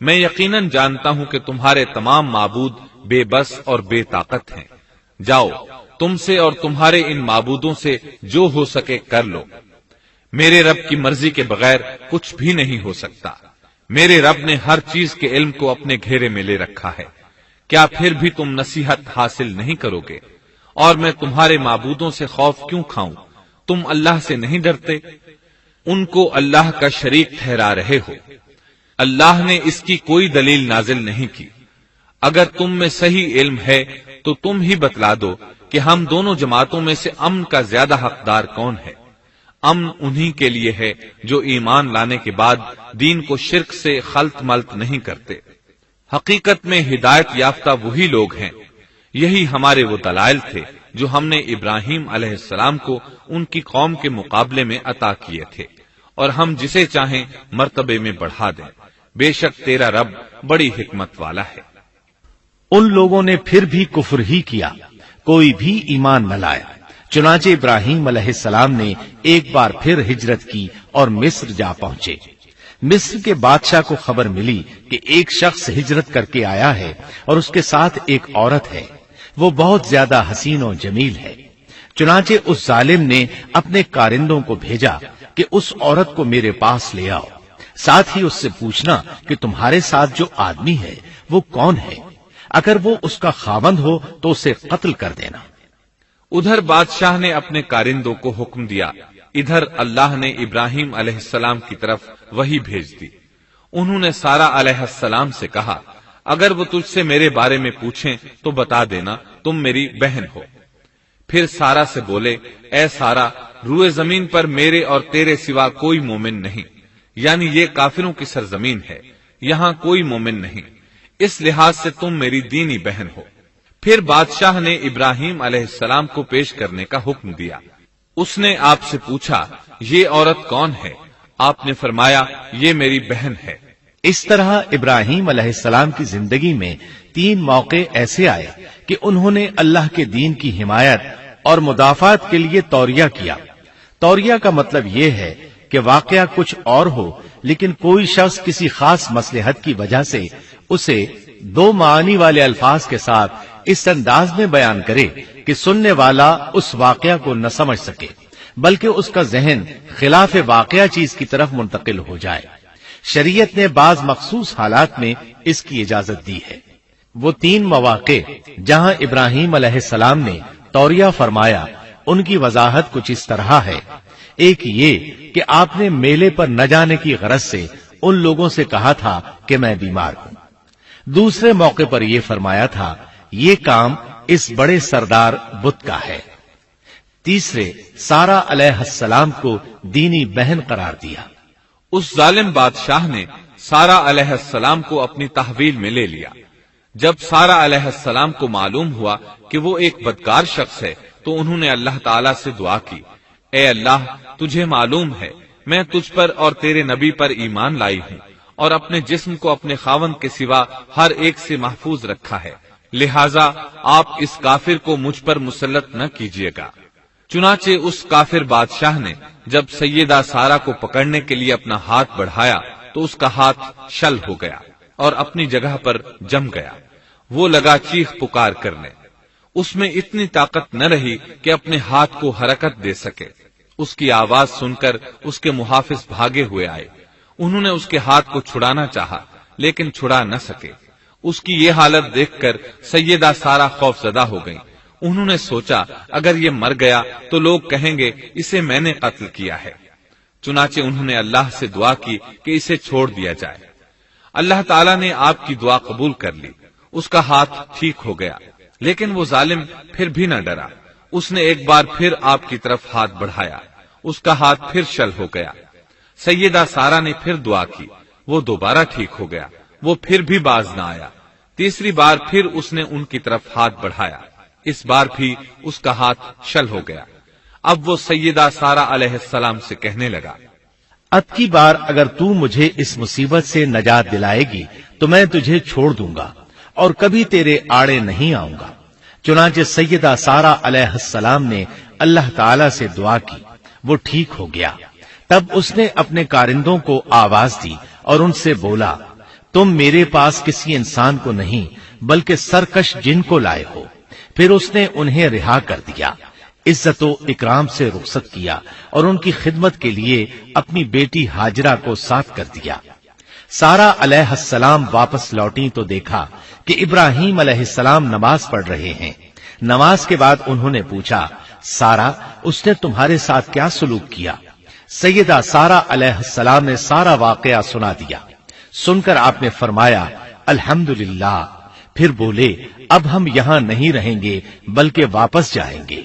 میں یقیناً جانتا ہوں کہ تمہارے تمام معبود بے بس اور بے طاقت ہیں. جاؤ تم سے اور تمہارے ان معبودوں سے جو ہو سکے کر لو. میرے رب کی مرضی کے بغیر کچھ بھی نہیں ہو سکتا. میرے رب نے ہر چیز کے علم کو اپنے گھیرے میں لے رکھا ہے. کیا پھر بھی تم نصیحت حاصل نہیں کرو گے؟ اور میں تمہارے معبودوں سے خوف کیوں کھاؤں؟ تم اللہ سے نہیں ڈرتے؟ ان کو اللہ کا شریک ٹھہرا رہے ہو. اللہ نے اس کی کوئی دلیل نازل نہیں کی. اگر تم میں صحیح علم ہے تو تم ہی بتلا دو کہ ہم دونوں جماعتوں میں سے امن کا زیادہ حقدار کون ہے. امن انہی کے لیے ہے جو ایمان لانے کے بعد دین کو شرک سے خلط ملط نہیں کرتے. حقیقت میں ہدایت یافتہ وہی لوگ ہیں. یہی ہمارے وہ دلائل تھے جو ہم نے ابراہیم علیہ السلام کو ان کی قوم کے مقابلے میں عطا کیے تھے، اور ہم جسے چاہیں مرتبے میں بڑھا دیں. بے شک تیرا رب بڑی حکمت والا ہے. ان لوگوں نے پھر بھی کفر ہی کیا، کوئی بھی ایمان نہ لایا. چنانچہ ابراہیم علیہ السلام نے ایک بار پھر ہجرت کی اور مصر جا پہنچے. مصر کے بادشاہ کو خبر ملی کہ ایک شخص ہجرت کر کے آیا ہے اور اس کے ساتھ ایک عورت ہے. وہ بہت زیادہ حسین و جمیل ہے. چنانچہ اس ظالم نے اپنے کارندوں کو بھیجا کہ اس عورت کو میرے پاس لے آؤ، ساتھ ہی اس سے پوچھنا کہ تمہارے ساتھ جو آدمی ہے وہ کون ہے. اگر وہ اس کا خاوند ہو تو اسے قتل کر دینا. ادھر بادشاہ نے اپنے کارندوں کو حکم دیا. ادھر اللہ نے ابراہیم علیہ السلام کی طرف وحی بھیج دی. انہوں نے سارا علیہ السلام سے کہا اگر وہ تجھ سے میرے بارے میں پوچھیں تو بتا دینا تم میری بہن ہو. پھر سارا سے بولے اے سارا، روئے زمین پر میرے اور تیرے سوا کوئی مومن نہیں، یعنی یہ کافروں کی سرزمین ہے، یہاں کوئی مومن نہیں، اس لحاظ سے تم میری دینی بہن ہو. پھر بادشاہ نے ابراہیم علیہ السلام کو پیش کرنے کا حکم دیا. اس نے آپ سے پوچھا یہ عورت کون ہے؟ آپ نے فرمایا یہ میری بہن ہے. اس طرح ابراہیم علیہ السلام کی زندگی میں 3 موقع ایسے آئے کہ انہوں نے اللہ کے دین کی حمایت اور مدافعت کے لیے توریہ کیا. توریہ کا مطلب یہ ہے کہ واقعہ کچھ اور ہو لیکن کوئی شخص کسی خاص مصلحت کی وجہ سے اسے 2 معانی والے الفاظ کے ساتھ اس انداز میں بیان کرے کہ سننے والا اس واقعہ کو نہ سمجھ سکے بلکہ اس کا ذہن خلاف واقعہ چیز کی طرف منتقل ہو جائے. شریعت نے بعض مخصوص حالات میں اس کی اجازت دی ہے. وہ 3 مواقع جہاں ابراہیم علیہ السلام نے توریہ فرمایا ان کی وضاحت کچھ اس طرح ہے. ایک یہ کہ آپ نے میلے پر نہ جانے کی غرض سے ان لوگوں سے کہا تھا کہ میں بیمار ہوں. دوسرے موقع پر یہ فرمایا تھا یہ کام اس بڑے سردار بت کا ہے. تیسرے سارا علیہ السلام کو دینی بہن قرار دیا. اس ظالم بادشاہ نے سارا علیہ السلام کو اپنی تحویل میں لے لیا. جب سارا علیہ السلام کو معلوم ہوا کہ وہ ایک بدکار شخص ہے تو انہوں نے اللہ تعالی سے دعا کی اے اللہ تجھے معلوم ہے میں تجھ پر اور تیرے نبی پر ایمان لائی ہوں اور اپنے جسم کو اپنے خاوند کے سوا ہر ایک سے محفوظ رکھا ہے، لہذا آپ اس کافر کو مجھ پر مسلط نہ کیجیے گا. چنانچہ اس کافر بادشاہ نے جب سیدہ سارا کو پکڑنے کے لیے اپنا ہاتھ بڑھایا تو اس کا ہاتھ شل ہو گیا اور اپنی جگہ پر جم گیا. وہ لگا چیخ پکار کرنے. اس میں اتنی طاقت نہ رہی کہ اپنے ہاتھ کو حرکت دے سکے. اس کی آواز سن کر اس کے محافظ بھاگے ہوئے آئے. انہوں نے اس کے ہاتھ کو چھڑانا چاہا لیکن چھڑا نہ سکے. اس کی یہ حالت دیکھ کر سیدہ سارہ خوف زدہ ہو گئیں۔ انہوں نے سوچا اگر یہ مر گیا تو لوگ کہیں گے اسے میں نے قتل کیا ہے۔ چنانچہ انہوں نے اللہ سے دعا کی کہ اسے چھوڑ دیا جائے۔ اللہ تعالیٰ نے آپ کی دعا قبول کر لی، اس کا ہاتھ ٹھیک ہو گیا، لیکن وہ ظالم پھر بھی نہ ڈرا۔ اس نے ایک بار پھر آپ کی طرف ہاتھ بڑھایا، اس کا ہاتھ پھر شل ہو گیا۔ سیدہ سارہ نے پھر دعا کی، وہ دوبارہ ٹھیک ہو گیا، وہ پھر بھی باز نہ آیا۔ تیسری بار پھر اس نے ان کی طرف ہاتھ بڑھایا، اس بار بھی اس کا ہاتھ شل ہو گیا۔ اب وہ سیدہ سارہ علیہ السلام سے کہنے لگا، اب کی بار اگر تو مجھے اس مصیبت سے نجات دلائے گی تو میں تجھے چھوڑ دوں گا اور کبھی تیرے آڑے نہیں آؤں گا۔ چنانچہ سیدہ سارہ علیہ السلام نے اللہ تعالی سے دعا کی، وہ ٹھیک ہو گیا۔ تب اس نے اپنے کارندوں کو آواز دی اور ان سے بولا، تم میرے پاس کسی انسان کو نہیں بلکہ سرکش جن کو لائے ہو۔ پھر اس نے انہیں رہا کر دیا، عزت و اکرام سے رخصت کیا اور ان کی خدمت کے لیے اپنی بیٹی ہاجرہ کو ساتھ کر دیا۔ سارہ علیہ السلام واپس لوٹی تو دیکھا کہ ابراہیم علیہ السلام نماز پڑھ رہے ہیں۔ نماز کے بعد انہوں نے پوچھا، سارہ اس نے تمہارے ساتھ کیا سلوک کیا؟ سیدہ سارہ علیہ السلام نے سارا واقعہ سنا دیا۔ سن کر آپ نے فرمایا، الحمدللہ۔ پھر بولے، اب ہم یہاں نہیں رہیں گے بلکہ واپس جائیں گے۔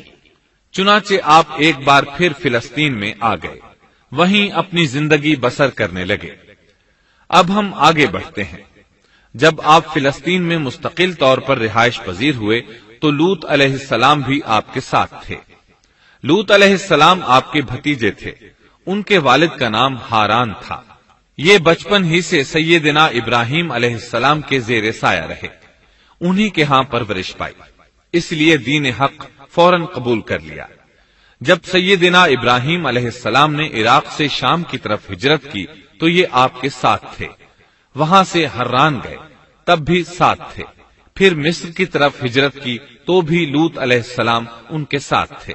چنانچہ آپ ایک بار پھر فلسطین میں آ گئے، وہیں اپنی زندگی بسر کرنے لگے۔ اب ہم آگے بڑھتے ہیں۔ جب آپ فلسطین میں مستقل طور پر رہائش پذیر ہوئے تو لوط علیہ السلام بھی آپ کے ساتھ تھے۔ لوط علیہ السلام آپ کے بھتیجے تھے، ان کے والد کا نام ہاران تھا۔ یہ بچپن ہی سے سیدنا ابراہیم علیہ السلام کے زیر سایہ رہے، انہی کے ہاں پرورش پائی، اس لیے دین حق فوراً قبول کر لیا۔ جب سیدنا ابراہیم علیہ السلام نے عراق سے شام کی طرف ہجرت کی تو یہ آپ کے ساتھ تھے، وہاں سے حران گئے تب بھی ساتھ تھے، پھر مصر کی طرف ہجرت کی تو بھی لوط علیہ السلام ان کے ساتھ تھے۔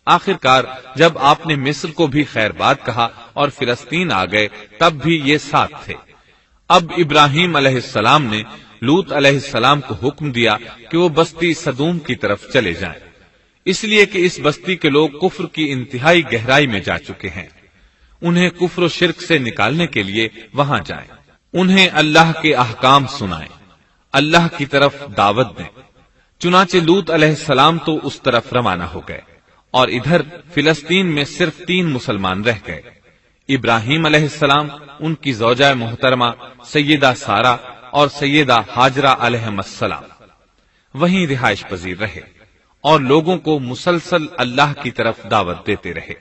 آخرکار جب آپ نے مصر کو بھی خیر بات کہا اور فلسطین آ گئے تب بھی یہ ساتھ تھے۔ اب ابراہیم علیہ السلام نے لوط علیہ السلام کو حکم دیا کہ وہ بستی سدوم کی طرف چلے جائیں، اس لیے کہ اس بستی کے لوگ کفر کی انتہائی گہرائی میں جا چکے ہیں، انہیں کفر و شرک سے نکالنے کے لیے وہاں جائیں، انہیں اللہ کے احکام سنائیں، اللہ کی طرف دعوت دیں۔ چنانچہ لوط علیہ السلام تو اس طرف روانہ ہو گئے اور ادھر فلسطین میں صرف 3 مسلمان رہ گئے، ابراہیم علیہ السلام، ان کی زوجہ محترمہ سیدہ سارہ اور سیدہ ہاجرہ علیہم السلام۔ وہیں رہائش پذیر رہے اور لوگوں کو مسلسل اللہ کی طرف دعوت دیتے رہے،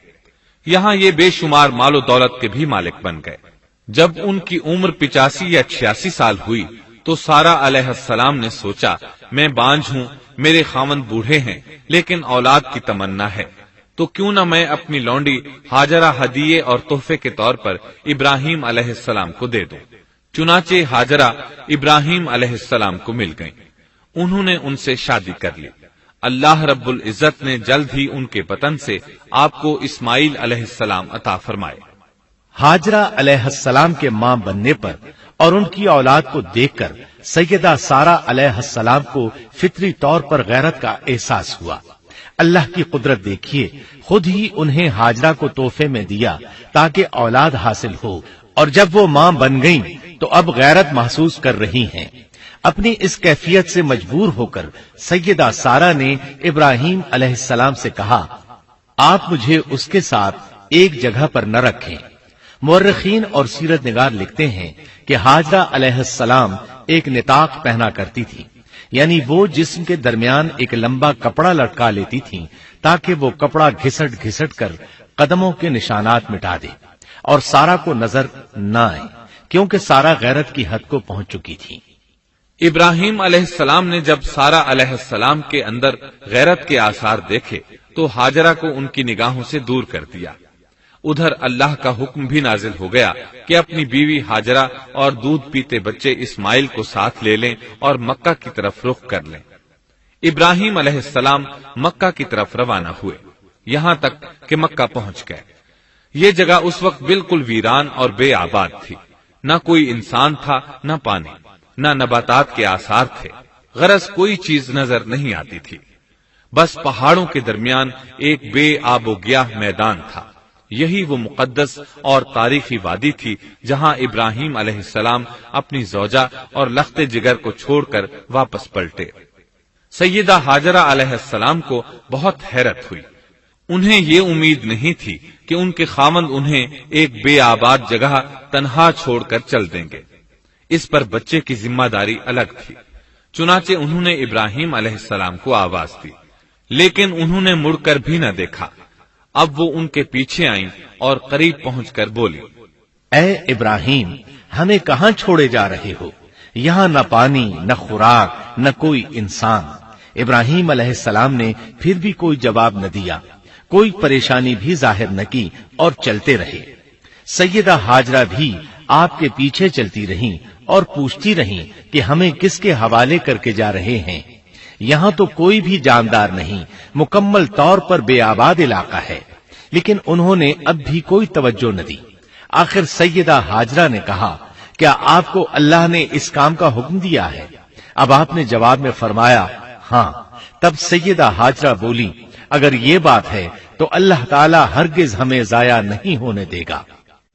یہاں یہ بے شمار مال و دولت کے بھی مالک بن گئے۔ جب ان کی عمر 85 یا 86 سال ہوئی تو سارہ علیہ السلام نے سوچا، میں بانجھ ہوں، میرے خاوند بوڑھے ہیں لیکن اولاد کی تمنا ہے، تو کیوں نہ میں اپنی لونڈی ہاجرہ ہدیے اور تحفے کے طور پر ابراہیم علیہ السلام کو دے دوں۔ چنانچہ ہاجرہ ابراہیم علیہ السلام کو مل گئیں، انہوں نے ان سے شادی کر لی۔ اللہ رب العزت نے جلد ہی ان کے وطن سے آپ کو اسماعیل علیہ السلام عطا فرمائے۔ ہاجرہ علیہ السلام کے ماں بننے پر اور ان کی اولاد کو دیکھ کر سیدہ سارہ علیہ السلام کو فطری طور پر غیرت کا احساس ہوا۔ اللہ کی قدرت دیکھیے، خود ہی انہیں ہاجرہ کو تحفے میں دیا تاکہ اولاد حاصل ہو، اور جب وہ ماں بن گئیں تو اب غیرت محسوس کر رہی ہیں۔ اپنی اس کیفیت سے مجبور ہو کر سیدہ سارہ نے ابراہیم علیہ السلام سے کہا، آپ مجھے اس کے ساتھ ایک جگہ پر نہ رکھیں۔ مورخین اور سیرت نگار لکھتے ہیں کہ ہاجرہ علیہ السلام ایک نطاق پہنا کرتی تھی، یعنی وہ جسم کے درمیان ایک لمبا کپڑا لٹکا لیتی تھیں تاکہ وہ کپڑا گھسٹ گھسٹ کر قدموں کے نشانات مٹا دے اور سارہ کو نظر نہ آئے، کیونکہ سارہ غیرت کی حد کو پہنچ چکی تھی۔ ابراہیم علیہ السلام نے جب سارہ علیہ السلام کے اندر غیرت کے آثار دیکھے تو ہاجرہ کو ان کی نگاہوں سے دور کر دیا۔ ادھر اللہ کا حکم بھی نازل ہو گیا کہ اپنی بیوی ہاجرہ اور دودھ پیتے بچے اسماعیل کو ساتھ لے لیں اور مکہ کی طرف رخ کر لیں۔ ابراہیم علیہ السلام مکہ کی طرف روانہ ہوئے، یہاں تک کہ مکہ پہنچ گئے۔ یہ جگہ اس وقت بالکل ویران اور بے آباد تھی، نہ کوئی انسان تھا نہ پانی، نہ نباتات کے آثار تھے، غرض کوئی چیز نظر نہیں آتی تھی، بس پہاڑوں کے درمیان ایک بے آب و گیاہ میدان تھا۔ یہی وہ مقدس اور تاریخی وادی تھی جہاں ابراہیم علیہ السلام اپنی زوجہ اور لخت جگر کو چھوڑ کر واپس پلٹے۔ سیدہ ہاجرہ علیہ السلام کو بہت حیرت ہوئی۔ انہیں یہ امید نہیں تھی کہ ان کے خاوند انہیں ایک بے آباد جگہ تنہا چھوڑ کر چل دیں گے۔ اس پر بچے کی ذمہ داری الگ تھی، چنانچہ انہوں نے ابراہیم علیہ السلام کو آواز دی، لیکن انہوں نے مڑ کر بھی نہ دیکھا۔ اب وہ ان کے پیچھے آئیں اور قریب پہنچ کر بولی، اے ابراہیم، ہمیں کہاں چھوڑے جا رہے ہو؟ یہاں نہ پانی، نہ خوراک، نہ کوئی انسان۔ ابراہیم علیہ السلام نے پھر بھی کوئی جواب نہ دیا، کوئی پریشانی بھی ظاہر نہ کی اور چلتے رہے۔ سیدہ ہاجرہ بھی آپ کے پیچھے چلتی رہیں اور پوچھتی رہیں کہ ہمیں کس کے حوالے کر کے جا رہے ہیں؟ یہاں تو کوئی بھی جاندار نہیں، مکمل طور پر بے آباد علاقہ ہے۔ لیکن انہوں نے اب بھی کوئی توجہ نہ دی۔ آخر سیدہ ہاجرہ نے کہا، کیا آپ کو اللہ نے اس کام کا حکم دیا ہے؟ اب آپ نے جواب میں فرمایا، ہاں۔ تب سیدہ ہاجرہ بولی، اگر یہ بات ہے تو اللہ تعالی ہرگز ہمیں ضائع نہیں ہونے دے گا۔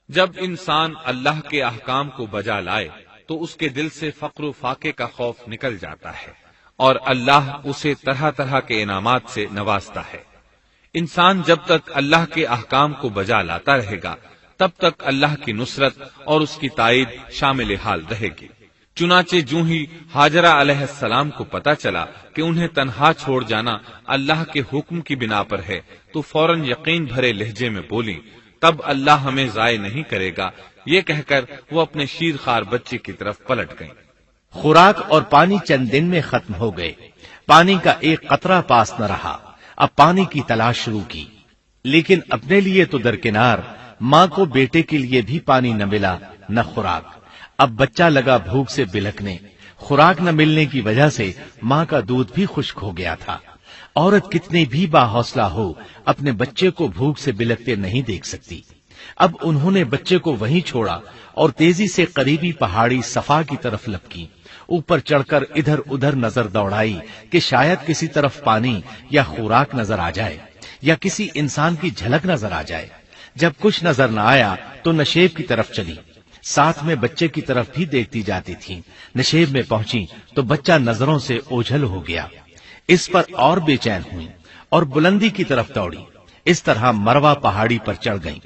جب انسان اللہ کے احکام کو بجا لائے تو اس کے دل سے فقر و فاقے کا خوف نکل جاتا ہے اور اللہ اسے طرح طرح کے انعامات سے نوازتا ہے۔ انسان جب تک اللہ کے احکام کو بجا لاتا رہے گا تب تک اللہ کی نصرت اور اس کی تائید شامل حال رہے گی۔ چنانچہ جوں ہی ہاجرہ علیہ السلام کو پتا چلا کہ انہیں تنہا چھوڑ جانا اللہ کے حکم کی بنا پر ہے تو فوراً یقین بھرے لہجے میں بولی، تب اللہ ہمیں ضائع نہیں کرے گا۔ یہ کہہ کر وہ اپنے شیر خوار بچے کی طرف پلٹ گئیں۔ خوراک اور پانی چند دن میں ختم ہو گئے، پانی کا ایک قطرہ پاس نہ رہا۔ اب پانی کی تلاش شروع کی، لیکن اپنے لیے تو درکنار، ماں کو بیٹے کے لیے بھی پانی نہ ملا نہ خوراک۔ اب بچہ لگا بھوک سے بلکنے، خوراک نہ ملنے کی وجہ سے ماں کا دودھ بھی خشک ہو گیا تھا۔ عورت کتنی بھی باحوصلہ ہو اپنے بچے کو بھوک سے بلکتے نہیں دیکھ سکتی۔ اب انہوں نے بچے کو وہیں چھوڑا اور تیزی سے قریبی پہاڑی صفا کی طرف لپکی۔ اوپر چڑھ کر ادھر ادھر نظر دوڑائی کہ شاید کسی طرف پانی یا خوراک نظر آ جائے یا کسی انسان کی جھلک نظر آ جائے۔ جب کچھ نظر نہ آیا تو نشیب کی طرف چلی، ساتھ میں بچے کی طرف بھی دیکھتی جاتی تھی۔ نشیب میں پہنچی تو بچہ نظروں سے اوجھل ہو گیا۔ اس پر اور بے چین ہوئی اور بلندی کی طرف دوڑی۔ اس طرح مروہ پہاڑی پر چڑھ گئیں۔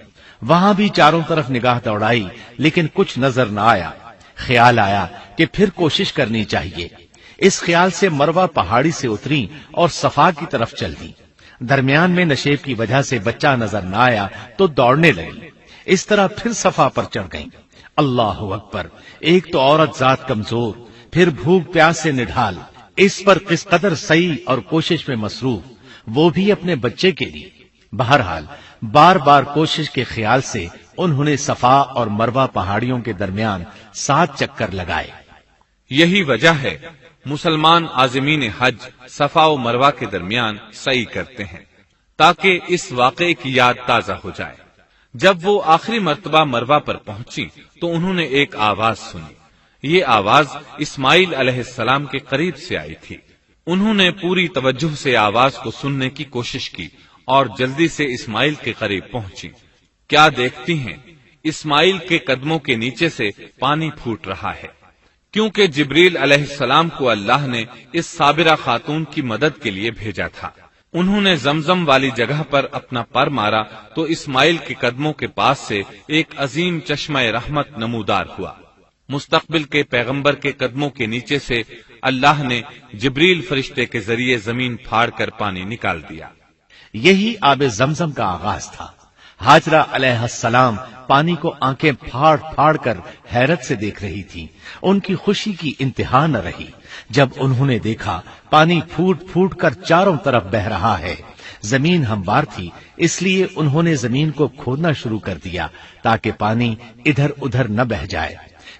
وہاں بھی چاروں طرف نگاہ دوڑائی لیکن کچھ نظر نہ آیا۔ خیال آیا کہ پھر کوشش کرنی چاہیے۔ اس خیال سے مروہ پہاڑی سے اتری اور صفا کی طرف چل دی۔ درمیان میں نشیب کی وجہ سے بچہ نظر نہ آیا تو دوڑنے لگی۔ اس طرح پھر صفا پر چڑھ گئیں۔ اللہ اکبر! ایک تو عورت ذات کمزور، پھر بھوک پیاس سے نڈھال، اس پر کس قدر سعی اور کوشش میں مصروف، وہ بھی اپنے بچے کے لیے۔ بہرحال بار بار کوشش کے خیال سے انہوں نے صفا اور مروہ پہاڑیوں کے درمیان 7 چکر لگائے۔ یہی وجہ ہے مسلمان عازمین حج صفا و مروہ کے درمیان سعی کرتے ہیں تاکہ اس واقعے کی یاد تازہ ہو جائے۔ جب وہ آخری مرتبہ مروہ پر پہنچی تو انہوں نے ایک آواز سنی۔ یہ آواز اسماعیل علیہ السلام کے قریب سے آئی تھی۔ انہوں نے پوری توجہ سے آواز کو سننے کی کوشش کی اور جلدی سے اسماعیل کے قریب پہنچی۔ کیا دیکھتی ہیں، اسماعیل کے قدموں کے نیچے سے پانی پھوٹ رہا ہے، کیونکہ جبریل علیہ السلام کو اللہ نے اس صابرہ خاتون کی مدد کے لیے بھیجا تھا۔ انہوں نے زمزم والی جگہ پر اپنا پر مارا تو اسماعیل کے قدموں کے پاس سے ایک عظیم چشمہ رحمت نمودار ہوا۔ مستقبل کے پیغمبر کے قدموں کے نیچے سے اللہ نے جبریل فرشتے کے ذریعے زمین پھاڑ کر پانی نکال دیا۔ یہی آب زمزم کا آغاز تھا۔ ہاجرہ علیہ السلام پانی کو آنکھیں پھاڑ پھاڑ کر حیرت سے دیکھ رہی تھی۔ ان کی خوشی کی انتہا نہ رہی جب انہوں نے دیکھا پانی پھوٹ پھوٹ کر چاروں طرف بہ رہا ہے۔ زمین ہموار تھی، اس لیے انہوں نے زمین کو کھودنا شروع کر دیا تاکہ پانی ادھر ادھر نہ بہ جائے۔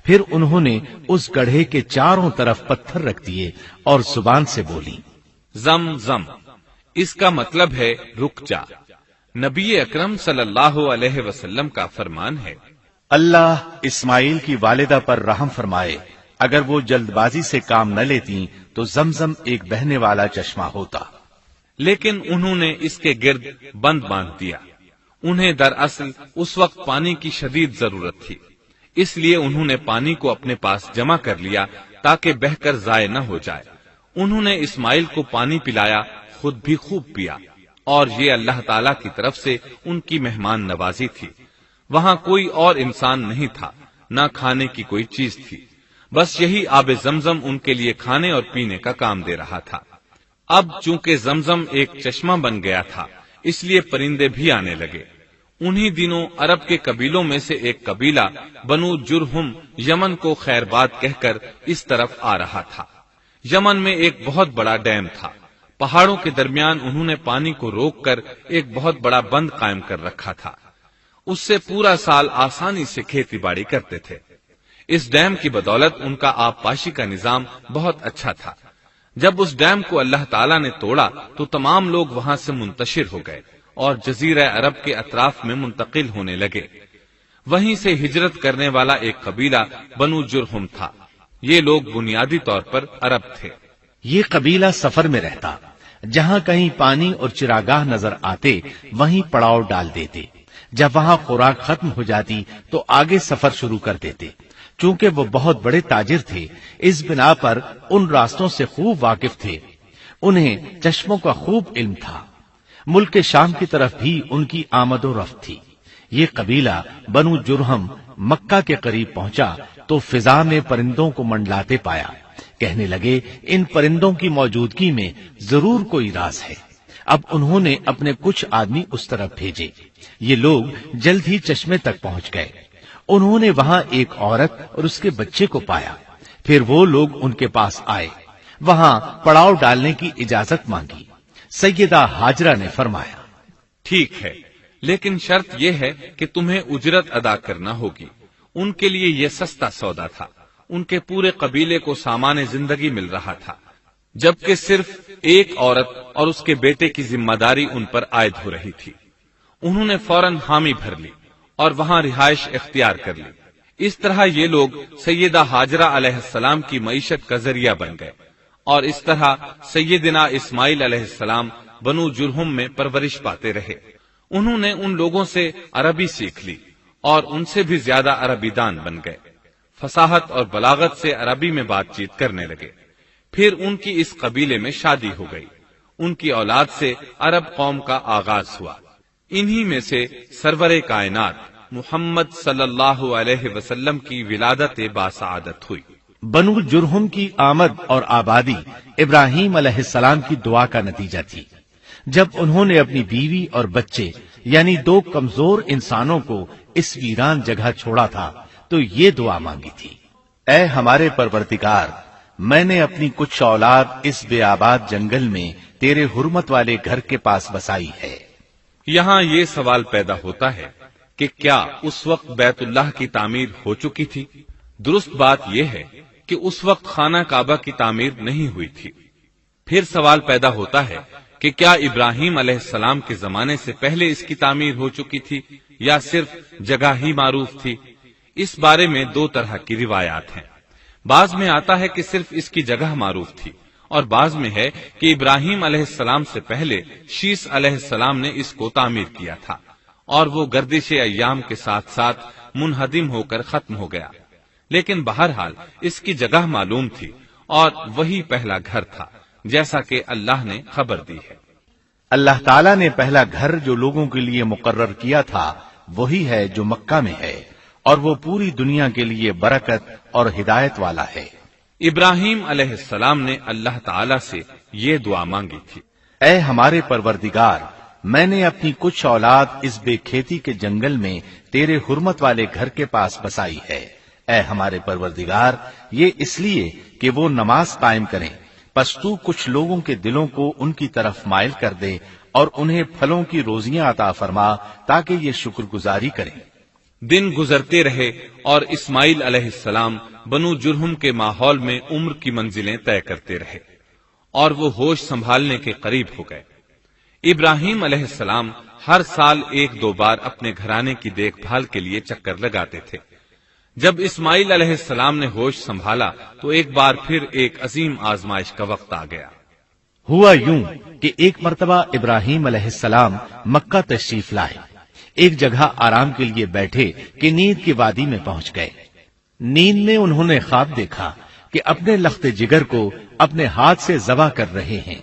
پھر انہوں نے اس گڑھے کے چاروں طرف پتھر رکھ دیے اور زبان سے بولی، زم زم، اس کا مطلب ہے رک جا۔ نبی اکرم صلی اللہ علیہ وسلم کا فرمان ہے، اللہ اسماعیل کی والدہ پر رحم فرمائے، اگر وہ جلد بازی سے کام نہ لیتی تو زمزم ایک بہنے والا چشمہ ہوتا، لیکن انہوں نے اس کے گرد بند باندھ دیا۔ انہیں دراصل اس وقت پانی کی شدید ضرورت تھی، اس لیے انہوں نے پانی کو اپنے پاس جمع کر لیا تاکہ بہہ کر ضائع نہ ہو جائے۔ انہوں نے اسماعیل کو پانی پلایا، خود بھی خوب پیا، اور یہ اللہ تعالی کی طرف سے ان کی مہمان نوازی تھی۔ وہاں کوئی اور انسان نہیں تھا، نہ کھانے کی کوئی چیز تھی، بس یہی آب زمزم ان کے لیے کھانے اور پینے کا کام دے رہا تھا۔ اب چونکہ زمزم ایک چشمہ بن گیا تھا، اس لیے پرندے بھی آنے لگے۔ انہی دنوں عرب کے قبیلوں میں سے ایک قبیلہ بنو جرہم یمن کو خیر باد کہہ کر اس طرف آ رہا تھا۔ یمن میں ایک بہت بڑا ڈیم تھا، پہاڑوں کے درمیان انہوں نے پانی کو روک کر ایک بہت بڑا بند قائم کر رکھا تھا، اس سے پورا سال آسانی سے کھیتی باڑی کرتے تھے۔ اس ڈیم کی بدولت ان کا آب پاشی کا نظام بہت اچھا تھا۔ جب اس ڈیم کو اللہ تعالیٰ نے توڑا تو تمام لوگ وہاں سے منتشر ہو گئے اور جزیرہ عرب کے اطراف میں منتقل ہونے لگے۔ وہیں سے ہجرت کرنے والا ایک قبیلہ بنو جرہم تھا۔ یہ لوگ بنیادی طور پر عرب تھے۔ یہ قبیلہ سفر میں رہتا، جہاں کہیں پانی اور چراگاہ نظر آتے وہیں پڑاؤ ڈال دیتے، جب وہاں خوراک ختم ہو جاتی تو آگے سفر شروع کر دیتے۔ چونکہ وہ بہت بڑے تاجر تھے، اس بنا پر ان راستوں سے خوب واقف تھے، انہیں چشموں کا خوب علم تھا۔ ملک شام کی طرف بھی ان کی آمد و رفت تھی۔ یہ قبیلہ بنو جرہم مکہ کے قریب پہنچا تو فضا میں پرندوں کو منڈلاتے پایا۔ کہنے لگے ان پرندوں کی موجودگی میں ضرور کوئی راز ہے۔ اب انہوں نے اپنے کچھ آدمی اس طرف بھیجے۔ یہ لوگ جلد ہی چشمے تک پہنچ گئے۔ انہوں نے وہاں ایک عورت اور اس کے بچے کو پایا۔ پھر وہ لوگ ان کے پاس آئے، وہاں پڑاؤ ڈالنے کی اجازت مانگی۔ سیدہ ہاجرہ نے فرمایا، ٹھیک ہے، لیکن شرط یہ ہے کہ تمہیں اجرت ادا کرنا ہوگی۔ ان کے لیے یہ سستا سودا تھا۔ ان کے پورے قبیلے کو سامان زندگی مل رہا تھا، جبکہ صرف ایک عورت اور اس کے بیٹے کی ذمہ داری ان پر عائد ہو رہی تھی۔ انہوں نے فوراً حامی بھر لی اور وہاں رہائش اختیار کر لی۔ اس طرح یہ لوگ سیدہ ہاجرہ علیہ السلام کی معیشت کا ذریعہ بن گئے، اور اس طرح سیدنا اسماعیل علیہ السلام بنو جرہم میں پرورش پاتے رہے۔ انہوں نے ان لوگوں سے عربی سیکھ لی اور ان سے بھی زیادہ عربی دان بن گئے، فصاحت اور بلاغت سے عربی میں بات چیت کرنے لگے۔ پھر ان کی اس قبیلے میں شادی ہو گئی۔ ان کی اولاد سے عرب قوم کا آغاز ہوا۔ انہی میں سے سرور کائنات محمد صلی اللہ علیہ وسلم کی ولادت باسعادت ہوئی۔ بنو جرہم کی آمد اور آبادی ابراہیم علیہ السلام کی دعا کا نتیجہ تھی۔ جب انہوں نے اپنی بیوی اور بچے یعنی دو کمزور انسانوں کو اس ویران جگہ چھوڑا تھا تو یہ دعا مانگی تھی، اے ہمارے پروردگار، میں نے اپنی کچھ اولاد اس بے آباد جنگل میں تیرے حرمت والے گھر کے پاس بسائی ہے۔ یہاں یہ سوال پیدا ہوتا ہے کہ کیا اس وقت بیت اللہ کی تعمیر ہو چکی تھی؟ درست بات یہ ہے کہ اس وقت خانہ کعبہ کی تعمیر نہیں ہوئی تھی۔ پھر سوال پیدا ہوتا ہے کہ کیا ابراہیم علیہ السلام کے زمانے سے پہلے اس کی تعمیر ہو چکی تھی یا صرف جگہ ہی معروف تھی؟ اس بارے میں دو طرح کی روایات ہیں۔ بعض میں آتا ہے کہ صرف اس کی جگہ معروف تھی، اور بعض میں ہے کہ ابراہیم علیہ السلام سے پہلے شیس علیہ السلام نے اس کو تعمیر کیا تھا، اور وہ گردش ایام کے ساتھ ساتھ منہدم ہو کر ختم ہو گیا۔ لیکن بہرحال اس کی جگہ معلوم تھی اور وہی پہلا گھر تھا، جیسا کہ اللہ نے خبر دی ہے۔ اللہ تعالیٰ نے پہلا گھر جو لوگوں کے لیے مقرر کیا تھا وہی ہے جو مکہ میں ہے، اور وہ پوری دنیا کے لیے برکت اور ہدایت والا ہے۔ ابراہیم علیہ السلام نے اللہ تعالی سے یہ دعا مانگی تھی، اے ہمارے پروردگار، میں نے اپنی کچھ اولاد اس بے کھیتی کے جنگل میں تیرے حرمت والے گھر کے پاس بسائی ہے۔ اے ہمارے پروردگار، یہ اس لیے کہ وہ نماز قائم کریں، پس تو کچھ لوگوں کے دلوں کو ان کی طرف مائل کر دے اور انہیں پھلوں کی روزیاں عطا فرما تاکہ یہ شکر گزاری کریں۔ دن گزرتے رہے اور اسماعیل علیہ السلام بنو جرہم کے ماحول میں عمر کی منزلیں طے کرتے رہے اور وہ ہوش سنبھالنے کے قریب ہو گئے۔ ابراہیم علیہ السلام ہر سال ایک دو بار اپنے گھرانے کی دیکھ بھال کے لیے چکر لگاتے تھے۔ جب اسماعیل علیہ السلام نے ہوش سنبھالا تو ایک بار پھر ایک عظیم آزمائش کا وقت آ گیا۔ ہوا یوں کہ ایک مرتبہ ابراہیم علیہ السلام مکہ تشریف لائے، ایک جگہ آرام کے لیے بیٹھے کہ نیند کی وادی میں پہنچ گئے۔ نیند میں انہوں نے خواب دیکھا کہ اپنے لخت جگر کو اپنے ہاتھ سے ذبح کر رہے ہیں،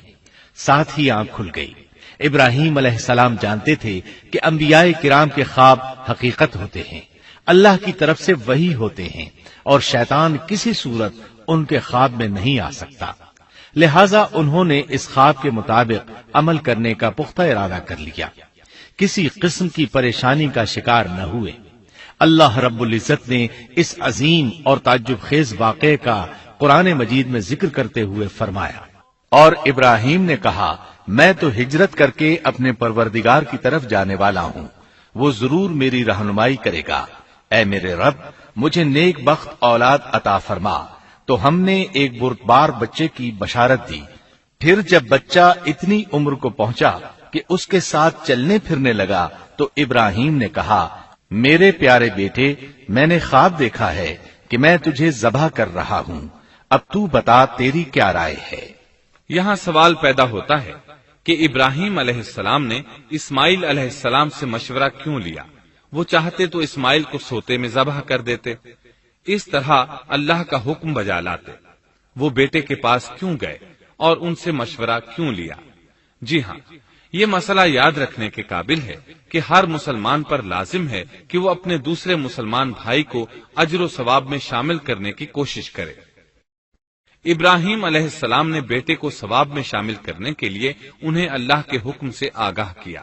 ساتھ ہی آنکھ کھل گئی۔ ابراہیم علیہ السلام جانتے تھے کہ انبیاء کرام کے خواب حقیقت ہوتے ہیں، اللہ کی طرف سے وحی ہوتے ہیں، اور شیطان کسی صورت ان کے خواب میں نہیں آ سکتا، لہذا انہوں نے اس خواب کے مطابق عمل کرنے کا پختہ ارادہ کر لیا، کسی قسم کی پریشانی کا شکار نہ ہوئے۔ اللہ رب العزت نے اس عظیم اور تعجب خیز واقعے کا قرآن مجید میں ذکر کرتے ہوئے فرمایا، اور ابراہیم نے کہا میں تو ہجرت کر کے اپنے پروردگار کی طرف جانے والا ہوں، وہ ضرور میری رہنمائی کرے گا۔ اے میرے رب، مجھے نیک بخت اولاد عطا فرما۔ تو ہم نے ایک بردبار بچے کی بشارت دی۔ پھر جب بچہ اتنی عمر کو پہنچا کہ اس کے ساتھ چلنے پھرنے لگا تو ابراہیم نے کہا میرے پیارے بیٹے، میں نے خواب دیکھا ہے کہ میں تجھے ذبح کر رہا ہوں، اب تو بتا تیری کیا رائے ہے؟ یہاں سوال پیدا ہوتا ہے کہ ابراہیم علیہ السلام نے اسماعیل علیہ السلام سے مشورہ کیوں لیا؟ وہ چاہتے تو اسماعیل کو سوتے میں ذبح کر دیتے، اس طرح اللہ کا حکم بجا لاتے۔ وہ بیٹے کے پاس کیوں گئے اور ان سے مشورہ کیوں لیا؟ جی ہاں، یہ مسئلہ یاد رکھنے کے قابل ہے کہ ہر مسلمان پر لازم ہے کہ وہ اپنے دوسرے مسلمان بھائی کو اجر و ثواب میں شامل کرنے کی کوشش کرے۔ ابراہیم علیہ السلام نے بیٹے کو ثواب میں شامل کرنے کے لیے انہیں اللہ کے حکم سے آگاہ کیا،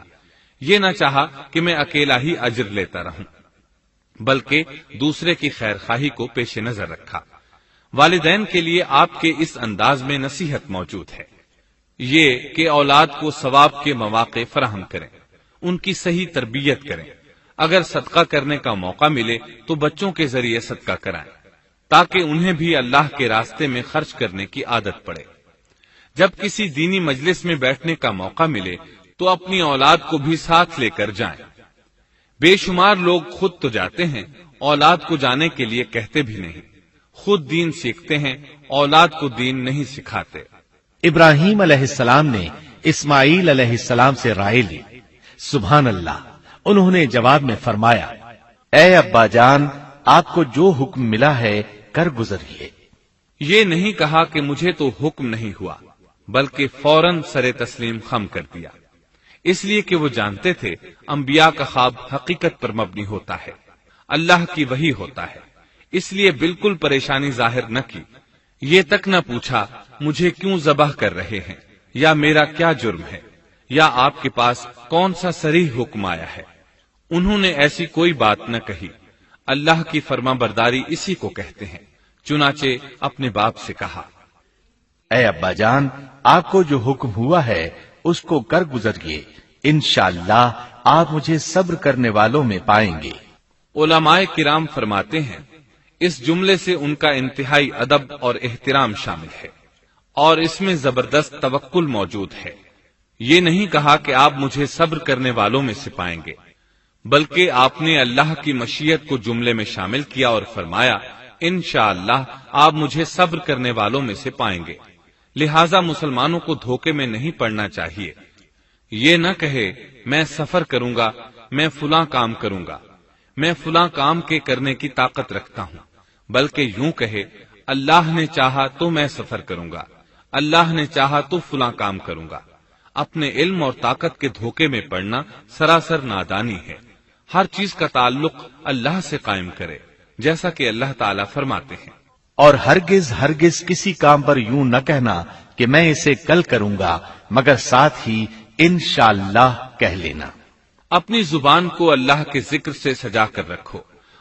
یہ نہ چاہا کہ میں اکیلا ہی اجر لیتا رہوں، بلکہ دوسرے کی خیر خواہی کو پیش نظر رکھا۔ والدین کے لیے آپ کے اس انداز میں نصیحت موجود ہے، یہ کہ اولاد کو ثواب کے مواقع فراہم کریں، ان کی صحیح تربیت کریں، اگر صدقہ کرنے کا موقع ملے تو بچوں کے ذریعے صدقہ کرائیں تاکہ انہیں بھی اللہ کے راستے میں خرچ کرنے کی عادت پڑے۔ جب کسی دینی مجلس میں بیٹھنے کا موقع ملے تو اپنی اولاد کو بھی ساتھ لے کر جائیں۔ بے شمار لوگ خود تو جاتے ہیں، اولاد کو جانے کے لیے کہتے بھی نہیں، خود دین سیکھتے ہیں، اولاد کو دین نہیں سکھاتے۔ ابراہیم علیہ السلام نے اسماعیل علیہ السلام سے رائے لی۔ سبحان اللہ، انہوں نے جواب میں فرمایا اے ابا جان، آپ کو جو حکم ملا ہے کر گزریے۔ یہ نہیں کہا کہ مجھے تو حکم نہیں ہوا، بلکہ فوراً سر تسلیم خم کر دیا، اس لیے کہ وہ جانتے تھے انبیاء کا خواب حقیقت پر مبنی ہوتا ہے، اللہ کی وحی ہوتا ہے، اس لیے بالکل پریشانی ظاہر نہ کی، یہ تک نہ پوچھا مجھے کیوں ذبح کر رہے ہیں، یا میرا کیا جرم ہے، یا آپ کے پاس کون سا صریح حکم آیا ہے۔ انہوں نے ایسی کوئی بات نہ کہی، اللہ کی فرما برداری اسی کو کہتے ہیں۔ چنانچہ اپنے باپ سے کہا اے ابا جان، آپ کو جو حکم ہوا ہے اس کو کر گزریے، انشاءاللہ آپ مجھے صبر کرنے والوں میں پائیں گے۔ علماء کرام فرماتے ہیں اس جملے سے ان کا انتہائی ادب اور احترام شامل ہے، اور اس میں زبردست توکل موجود ہے۔ یہ نہیں کہا کہ آپ مجھے صبر کرنے والوں میں سے پائیں گے، بلکہ آپ نے اللہ کی مشیت کو جملے میں شامل کیا اور فرمایا انشاءاللہ آپ مجھے صبر کرنے والوں میں سے پائیں گے۔ لہذا مسلمانوں کو دھوکے میں نہیں پڑنا چاہیے، یہ نہ کہے میں سفر کروں گا، میں فلاں کام کروں گا، میں فلاں کام کے کرنے کی طاقت رکھتا ہوں، بلکہ یوں کہے اللہ نے چاہا تو میں سفر کروں گا، اللہ نے چاہا تو فلاں کام کروں گا۔ اپنے علم اور طاقت کے دھوکے میں پڑنا سراسر نادانی ہے۔ ہر چیز کا تعلق اللہ سے قائم کرے، جیسا کہ اللہ تعالیٰ فرماتے ہیں، اور ہرگز کسی کام پر یوں نہ کہنا کہ میں اسے کل کروں گا، مگر ساتھ ہی انشاءاللہ کہہ لینا۔ اپنی زبان کو اللہ کے ذکر سے سجا کر رکھو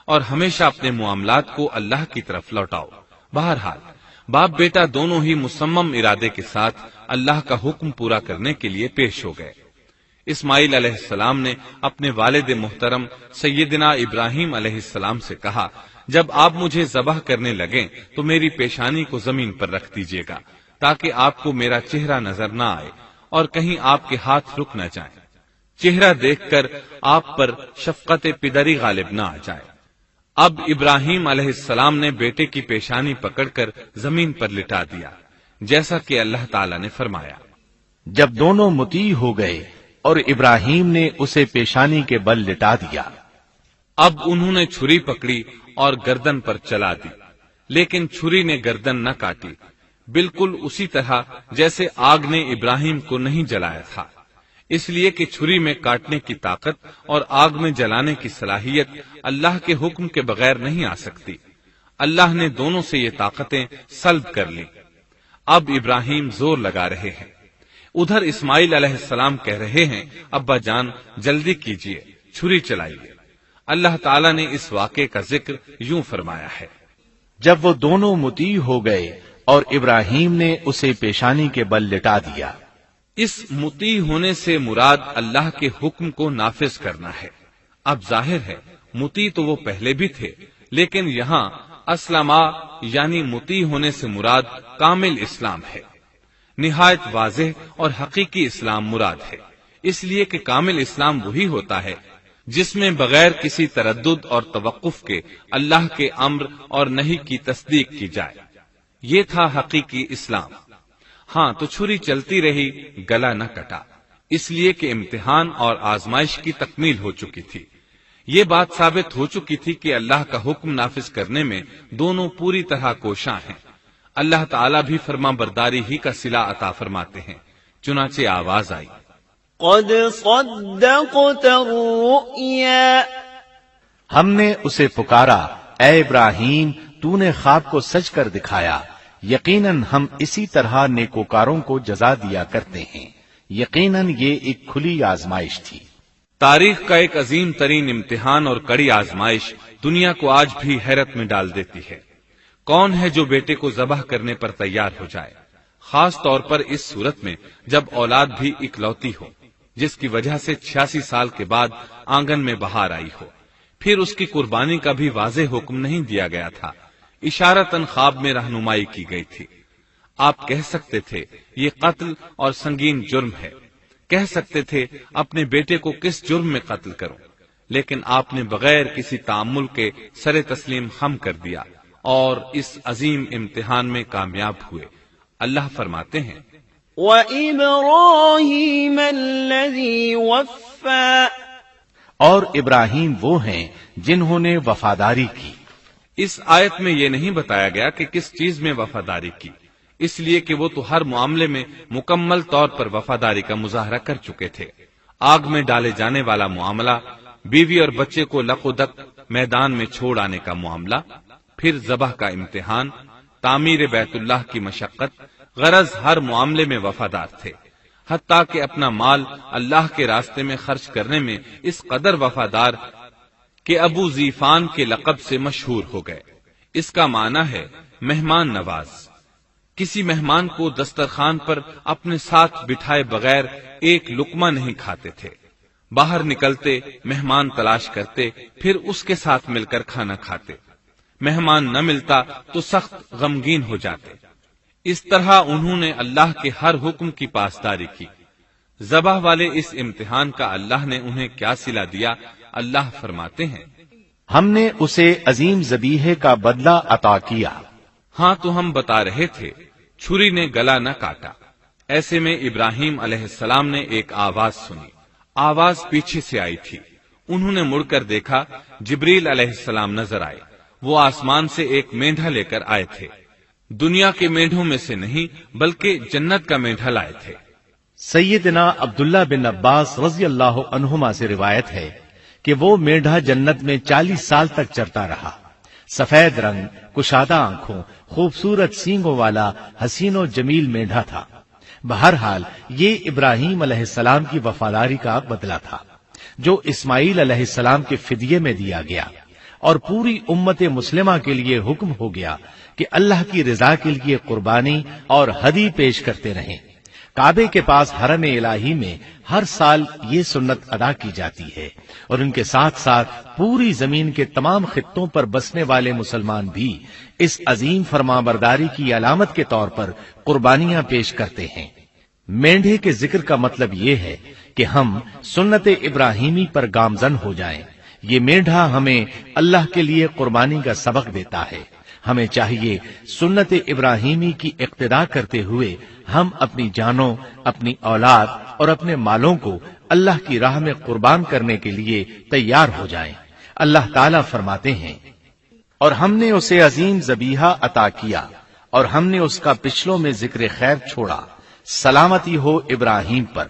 اور ہمیشہ اپنے معاملات کو اللہ کی طرف لوٹاؤ۔ بہرحال باپ بیٹا دونوں ہی مصمم ارادے کے ساتھ اللہ کا حکم پورا کرنے کے لیے پیش ہو گئے۔ اسماعیل علیہ السلام نے اپنے والد محترم سیدنا ابراہیم علیہ السلام سے کہا جب آپ مجھے ذبح کرنے لگیں تو میری پیشانی کو زمین پر رکھ دیجیے گا تاکہ آپ کو میرا چہرہ نظر نہ آئے اور کہیں آپ کے ہاتھ رک نہ جائیں، چہرہ دیکھ کر آپ پر شفقت پدری غالب نہ آ جائے۔ اب ابراہیم علیہ السلام نے بیٹے کی پیشانی پکڑ کر زمین پر لٹا دیا، جیسا کہ اللہ تعالی نے فرمایا۔ جب دونوں مطیع ہو گئے اور ابراہیم نے اسے پیشانی کے بل لٹا دیا، اب انہوں نے چھری پکڑی اور گردن پر چلا دی، لیکن چھری نے گردن نہ کاٹی، بالکل اسی طرح جیسے آگ نے ابراہیم کو نہیں جلایا تھا، اس لیے کہ چھری میں کاٹنے کی طاقت اور آگ میں جلانے کی صلاحیت اللہ کے حکم کے بغیر نہیں آ سکتی۔ اللہ نے دونوں سے یہ طاقتیں سلب کر لی۔ اب ابراہیم زور لگا رہے ہیں، ادھر اسماعیل علیہ السلام کہہ رہے ہیں، ابا جان جلدی کیجئے، چھری چلائیے۔ اللہ تعالیٰ نے اس واقعے کا ذکر یوں فرمایا ہے، جب وہ دونوں مطیع ہو گئے اور ابراہیم نے اسے پیشانی کے بل لٹا دیا۔ اس مطیع ہونے سے مراد اللہ کے حکم کو نافذ کرنا ہے۔ اب ظاہر ہے مطیع تو وہ پہلے بھی تھے، لیکن یہاں اسلما یعنی مطیع ہونے سے مراد کامل اسلام ہے۔ نہایت واضح اور حقیقی اسلام مراد ہے، اس لیے کہ کامل اسلام وہی ہوتا ہے جس میں بغیر کسی تردد اور توقف کے اللہ کے امر اور نہی کی تصدیق کی جائے۔ یہ تھا حقیقی اسلام۔ ہاں تو چھری چلتی رہی، گلا نہ کٹا، اس لیے کہ امتحان اور آزمائش کی تکمیل ہو چکی تھی۔ یہ بات ثابت ہو چکی تھی کہ اللہ کا حکم نافذ کرنے میں دونوں پوری طرح کوشاں ہیں۔ اللہ تعالیٰ بھی فرما برداری ہی کا صلہ عطا فرماتے ہیں۔ چنانچہ آواز آئی، قد صدقت الرؤيا، ہم نے اسے پکارا، اے ابراہیم تو نے خواب کو سچ کر دکھایا، یقیناً ہم اسی طرح نیکوکاروں کو جزا دیا کرتے ہیں۔ یقیناً یہ ایک کھلی آزمائش تھی۔ تاریخ کا ایک عظیم ترین امتحان اور کڑی آزمائش دنیا کو آج بھی حیرت میں ڈال دیتی ہے۔ کون ہے جو بیٹے کو ذبح کرنے پر تیار ہو جائے، خاص طور پر اس صورت میں جب اولاد بھی اکلوتی ہو، جس کی وجہ سے 86 سال کے بعد آنگن میں بہار آئی ہو۔ پھر اس کی قربانی کا بھی واضح حکم نہیں دیا گیا تھا، اشارتاً خواب میں رہنمائی کی گئی تھی۔ آپ کہہ سکتے تھے یہ قتل اور سنگین جرم ہے، کہہ سکتے تھے اپنے بیٹے کو کس جرم میں قتل کروں، لیکن آپ نے بغیر کسی تعامل کے سر تسلیم خم کر دیا اور اس عظیم امتحان میں کامیاب ہوئے۔ اللہ فرماتے ہیں، وَإِبْرَاهِيمَ الَّذِي وَفَّى، اور ابراہیم وہ ہیں جنہوں نے وفاداری کی۔ اس آیت میں یہ نہیں بتایا گیا کہ کس چیز میں وفاداری کی، اس لیے کہ وہ تو ہر معاملے میں مکمل طور پر وفاداری کا مظاہرہ کر چکے تھے۔ آگ میں ڈالے جانے والا معاملہ، بیوی اور بچے کو لق و دق میدان میں چھوڑ آنے کا معاملہ، پھر ذبح کا امتحان، تعمیر بیت اللہ کی مشقت، غرض ہر معاملے میں وفادار تھے، حتیٰ کہ اپنا مال اللہ کے راستے میں خرچ کرنے میں اس قدر وفادار کہ ابو زیفان کے لقب سے مشہور ہو گئے۔ اس کا معنی ہے مہمان نواز۔ کسی مہمان کو دسترخوان پر اپنے ساتھ بٹھائے بغیر ایک لقمہ نہیں کھاتے تھے، باہر نکلتے مہمان تلاش کرتے، پھر اس کے ساتھ مل کر کھانا کھاتے، مہمان نہ ملتا تو سخت غمگین ہو جاتے۔ اس طرح انہوں نے اللہ کے ہر حکم کی پاسداری کی۔ ذبح والے اس امتحان کا اللہ نے انہیں کیا صلہ دیا؟ اللہ فرماتے ہیں، ہم نے اسے عظیم ذبیحے کا بدلہ عطا کیا۔ ہاں تو ہم بتا رہے تھے چھری نے گلا نہ کاٹا۔ ایسے میں ابراہیم علیہ السلام نے ایک آواز سنی، آواز پیچھے سے آئی تھی۔ انہوں نے مڑ کر دیکھا، جبریل علیہ السلام نظر آئے۔ وہ آسمان سے ایک مینڈھا لے کر آئے تھے، دنیا کے مینڈھوں میں سے نہیں بلکہ جنت کا مینڈھا لائے تھے۔ سیدنا عبداللہ بن عباس رضی اللہ عنہما سے روایت ہے کہ وہ مینڈھا جنت میں 40 سال تک چرتا رہا۔ سفید رنگ، کشادہ آنکھوں، خوبصورت سینگوں والا حسین و جمیل مینڈھا تھا۔ بہرحال یہ ابراہیم علیہ السلام کی وفاداری کا بدلہ تھا جو اسماعیل علیہ السلام کے فدیے میں دیا گیا، اور پوری امت مسلمہ کے لیے حکم ہو گیا کہ اللہ کی رضا کے لیے قربانی اور ہدی پیش کرتے رہیں۔ کعبے کے پاس حرم الہی میں ہر سال یہ سنت ادا کی جاتی ہے، اور ان کے ساتھ ساتھ پوری زمین کے تمام خطوں پر بسنے والے مسلمان بھی اس عظیم فرمانبرداری کی علامت کے طور پر قربانیاں پیش کرتے ہیں۔ مینڈھے کے ذکر کا مطلب یہ ہے کہ ہم سنت ابراہیمی پر گامزن ہو جائیں، یہ میڈھا ہمیں اللہ کے لیے قربانی کا سبق دیتا ہے۔ ہمیں چاہیے سنت ابراہیمی کی اقتدا کرتے ہوئے ہم اپنی جانوں، اپنی اولاد اور اپنے مالوں کو اللہ کی راہ میں قربان کرنے کے لیے تیار ہو جائیں۔ اللہ تعالیٰ فرماتے ہیں، اور ہم نے اسے عظیم ذبیحہ عطا کیا اور ہم نے اس کا پچھلوں میں ذکر خیر چھوڑا، سلامتی ہو ابراہیم پر۔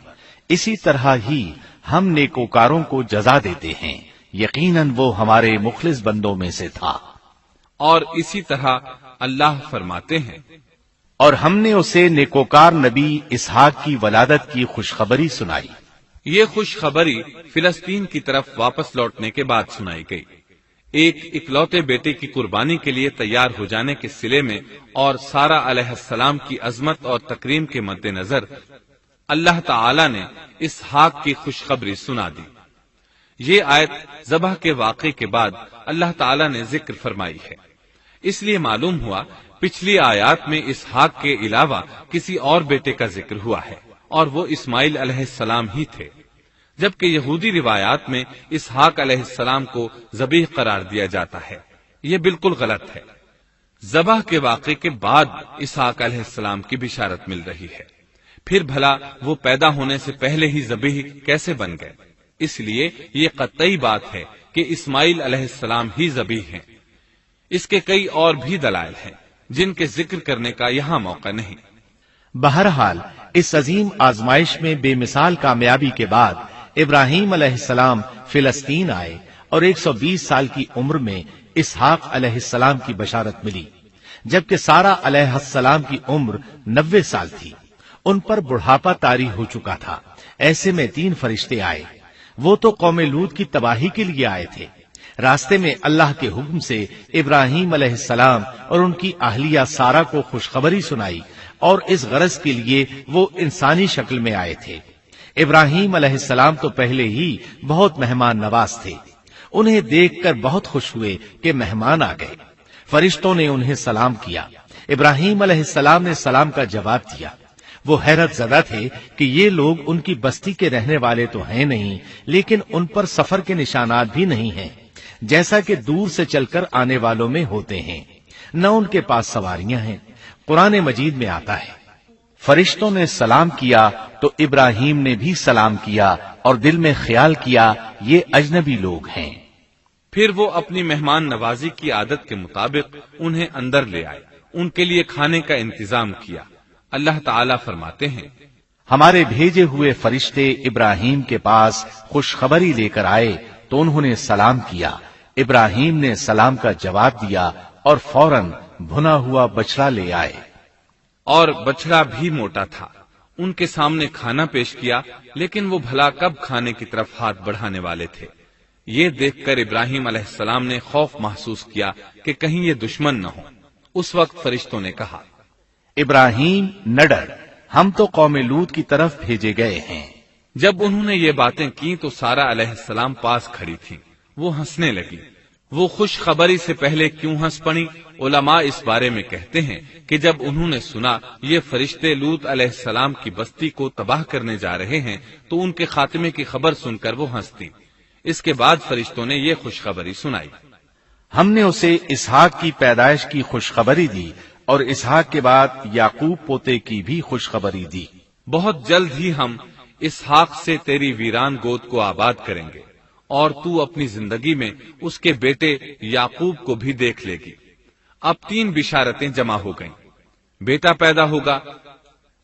اسی طرح ہی ہم نیکوکاروں کو جزا دیتے ہیں، یقیناً وہ ہمارے مخلص بندوں میں سے تھا۔ اور اسی طرح اللہ فرماتے ہیں، اور ہم نے اسے نیکوکار نبی اسحاق کی ولادت کی خوشخبری سنائی۔ یہ خوشخبری فلسطین کی طرف واپس لوٹنے کے بعد سنائی گئی۔ ایک اکلوتے بیٹے کی قربانی کے لیے تیار ہو جانے کے صلے میں اور سارہ علیہ السلام کی عظمت اور تکریم کے مد نظر اللہ تعالی نے اسحاق کی خوشخبری سنا دی۔ یہ آیت ذبح کے واقعے کے بعد اللہ تعالی نے ذکر فرمائی ہے، اس لیے معلوم ہوا پچھلی آیات میں اسحاق کے علاوہ کسی اور بیٹے کا ذکر ہوا ہے اور وہ اسماعیل علیہ السلام ہی تھے، جبکہ یہودی روایات میں اسحاق علیہ السلام کو ذبیح قرار دیا جاتا ہے۔ یہ بالکل غلط ہے۔ ذبح کے واقعے کے بعد اسحاق علیہ السلام کی بشارت مل رہی ہے، پھر بھلا وہ پیدا ہونے سے پہلے ہی ذبیح کیسے بن گئے؟ اس لیے یہ قطعی بات ہے کہ اسماعیل علیہ السلام ہی ذبیح ہیں۔ اس کے کئی اور بھی دلائل ہیں جن کے ذکر کرنے کا یہاں موقع نہیں۔ بہرحال اس عظیم آزمائش میں بے مثال کامیابی کے بعد ابراہیم علیہ السلام فلسطین آئے اور 120 سال کی عمر میں اسحاق علیہ السلام کی بشارت ملی، جبکہ سارہ علیہ السلام کی عمر 90 سال تھی۔ ان پر بڑھاپا طاری ہو چکا تھا۔ ایسے میں 3 فرشتے آئے، وہ تو قوم لوط کی تباہی کے لیے آئے تھے۔ راستے میں اللہ کے حکم سے ابراہیم علیہ السلام اور ان کی اہلیہ سارہ کو خوشخبری سنائی، اور اس غرض کے لیے وہ انسانی شکل میں آئے تھے۔ ابراہیم علیہ السلام تو پہلے ہی بہت مہمان نواز تھے، انہیں دیکھ کر بہت خوش ہوئے کہ مہمان آ گئے۔ فرشتوں نے انہیں سلام کیا۔ ابراہیم علیہ السلام نے سلام کا جواب دیا۔ وہ حیرت زدہ تھے کہ یہ لوگ ان کی بستی کے رہنے والے تو ہیں نہیں، لیکن ان پر سفر کے نشانات بھی نہیں ہیں، جیسا کہ دور سے چل کر آنے والوں میں ہوتے ہیں، نہ ان کے پاس سواریاں ہیں۔ قرآن مجید میں آتا ہے، فرشتوں نے سلام کیا تو ابراہیم نے بھی سلام کیا اور دل میں خیال کیا یہ اجنبی لوگ ہیں۔ پھر وہ اپنی مہمان نوازی کی عادت کے مطابق انہیں اندر لے آئے، ان کے لیے کھانے کا انتظام کیا۔ اللہ تعالیٰ فرماتے ہیں، ہمارے بھیجے ہوئے فرشتے ابراہیم کے پاس خوشخبری لے کر آئے تو انہوں نے سلام کیا۔ ابراہیم نے سلام کا جواب دیا اور فوراً بھنا ہوا بچڑا لے آئے، اور بچڑا بھی موٹا تھا۔ ان کے سامنے کھانا پیش کیا، لیکن وہ بھلا کب کھانے کی طرف ہاتھ بڑھانے والے تھے۔ یہ دیکھ کر ابراہیم علیہ السلام نے خوف محسوس کیا کہ کہیں یہ دشمن نہ ہو۔ اس وقت فرشتوں نے کہا، ابراہیم نہ ڈر، ہم تو قوم لوط کی طرف بھیجے گئے ہیں۔ جب انہوں نے یہ باتیں کی تو سارہ علیہ السلام پاس کھڑی تھی، وہ ہنسنے لگی۔ وہ خوشخبری سے پہلے کیوں ہنس پڑی؟ علماء اس بارے میں کہتے ہیں کہ جب انہوں نے سنا یہ فرشتے لوط علیہ السلام کی بستی کو تباہ کرنے جا رہے ہیں تو ان کے خاتمے کی خبر سن کر وہ ہنستی۔ اس کے بعد فرشتوں نے یہ خوشخبری سنائی، ہم نے اسے اسحاق کی پیدائش کی خوشخبری دی اور اسحاق کے بعد یعقوب پوتے کی بھی خوشخبری دی۔ بہت جلد ہی ہم اسحاق سے تیری ویران گود کو آباد کریں گے اور تو اپنی زندگی میں اس کے بیٹے یعقوب کو بھی دیکھ لے گی۔ اب 3 بشارتیں جمع ہو گئیں، بیٹا پیدا ہوگا،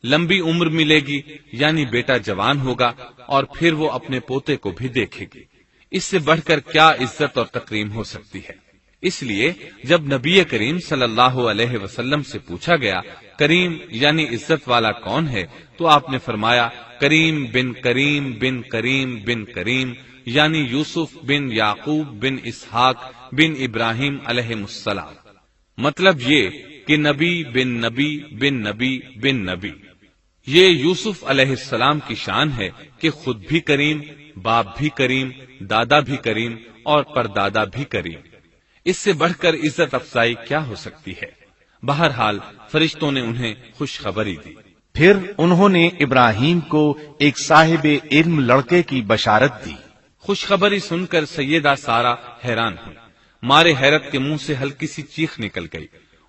لمبی عمر ملے گی یعنی بیٹا جوان ہوگا، اور پھر وہ اپنے پوتے کو بھی دیکھے گی۔ اس سے بڑھ کر کیا عزت اور تکریم ہو سکتی ہے؟ اس لیے جب نبی کریم صلی اللہ علیہ وسلم سے پوچھا گیا کریم یعنی عزت والا کون ہے، تو آپ نے فرمایا کریم بن کریم بن کریم بن کریم، یعنی یوسف بن یعقوب بن اسحاق بن ابراہیم علیہ السلام۔ مطلب یہ کہ نبی بن نبی بن نبی بن نبی۔ یہ یوسف علیہ السلام کی شان ہے کہ خود بھی کریم، باپ بھی کریم، دادا بھی کریم اور پردادا بھی کریم۔ اس سے بڑھ کر عزت افزائی کیا ہو سکتی ہے؟ بہرحال فرشتوں نے انہیں خوشخبری دی۔ پھر انہوں نے ابراہیم کو ایک صاحب علم لڑکے کی بشارت دی۔ خوشخبری سن کر سیدہ سارہ حیران ہوئی، مارے حیرت کے منہ سے ہلکی سی چیخ نکل گئی۔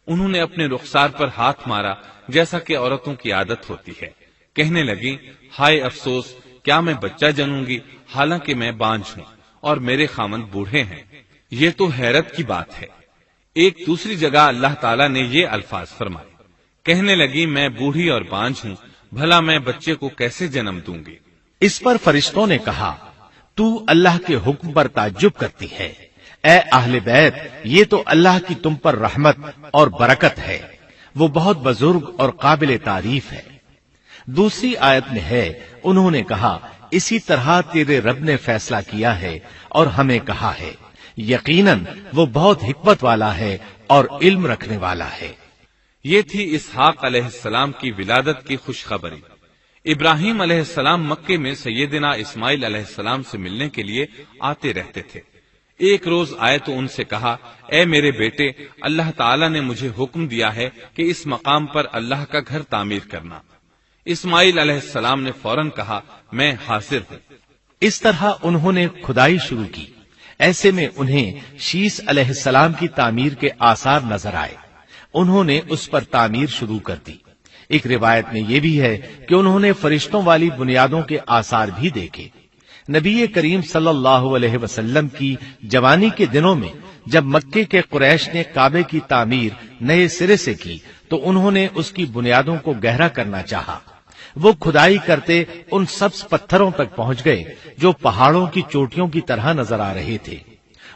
انہوں نے اپنے رخسار پر ہاتھ مارا جیسا کہ عورتوں کی عادت ہوتی ہے، کہنے لگی، ہائے افسوس، کیا میں بچہ جنوں گی حالانکہ میں بانجھ ہوں اور میرے خامند بوڑھے ہیں؟ یہ تو حیرت کی بات ہے۔ ایک دوسری جگہ اللہ تعالیٰ نے یہ الفاظ فرمائے، کہنے لگی، میں بوڑھی اور بانجھ ہوں، بھلا میں بچے کو کیسے جنم دوں گی؟ اس پر فرشتوں نے کہا، تو اللہ کے حکم پر تعجب کرتی ہے، اے اہل بیت، یہ تو اللہ کی تم پر رحمت اور برکت ہے، وہ بہت بزرگ اور قابل تعریف ہے۔ دوسری آیت میں ہے، انہوں نے کہا، اسی طرح تیرے رب نے فیصلہ کیا ہے اور ہمیں کہا ہے، یقیناً وہ بہت حکمت والا ہے اور علم رکھنے والا ہے۔ یہ تھی اسحاق علیہ السلام کی ولادت کی خوشخبری۔ ابراہیم علیہ السلام مکے میں سیدنا اسماعیل علیہ السلام سے ملنے کے لیے آتے رہتے تھے۔ ایک روز آئے تو ان سے کہا، اے میرے بیٹے، اللہ تعالیٰ نے مجھے حکم دیا ہے کہ اس مقام پر اللہ کا گھر تعمیر کرنا۔ اسماعیل علیہ السلام نے فوراً کہا، میں حاضر ہوں۔ اس طرح انہوں نے کھدائی شروع کی۔ ایسے میں انہیں شیش علیہ السلام کی تعمیر کے آثار نظر آئے، انہوں نے اس پر تعمیر شروع کر دی۔ ایک روایت میں یہ بھی ہے کہ انہوں نے فرشتوں والی بنیادوں کے آثار بھی دیکھے۔ نبی کریم صلی اللہ علیہ وسلم کی جوانی کے دنوں میں جب مکے کے قریش نے کعبے کی تعمیر نئے سرے سے کی تو انہوں نے اس کی بنیادوں کو گہرا کرنا چاہا۔ وہ کھدائی کرتے ان سبز پتھروں تک پہنچ گئے جو پہاڑوں کی چوٹیوں کی طرح نظر آ رہے تھے۔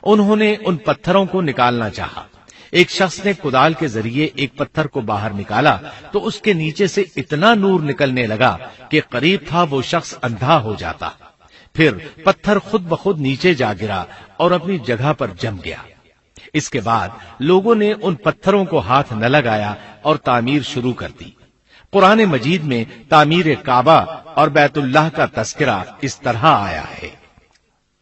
انہوں نے ان پتھروں کو نکالنا چاہا۔ ایک شخص نے کدال کے ذریعے ایک پتھر کو باہر نکالا تو اس کے نیچے سے اتنا نور نکلنے لگا کہ قریب تھا وہ شخص اندھا ہو جاتا۔ پھر پتھر خود بخود نیچے جا گرا اور اپنی جگہ پر جم گیا۔ اس کے بعد لوگوں نے ان پتھروں کو ہاتھ نہ لگایا اور تعمیر شروع کر دی۔ قرآن مجید میں تعمیر کعبہ اور بیت اللہ کا تذکرہ اس طرح آیا ہے،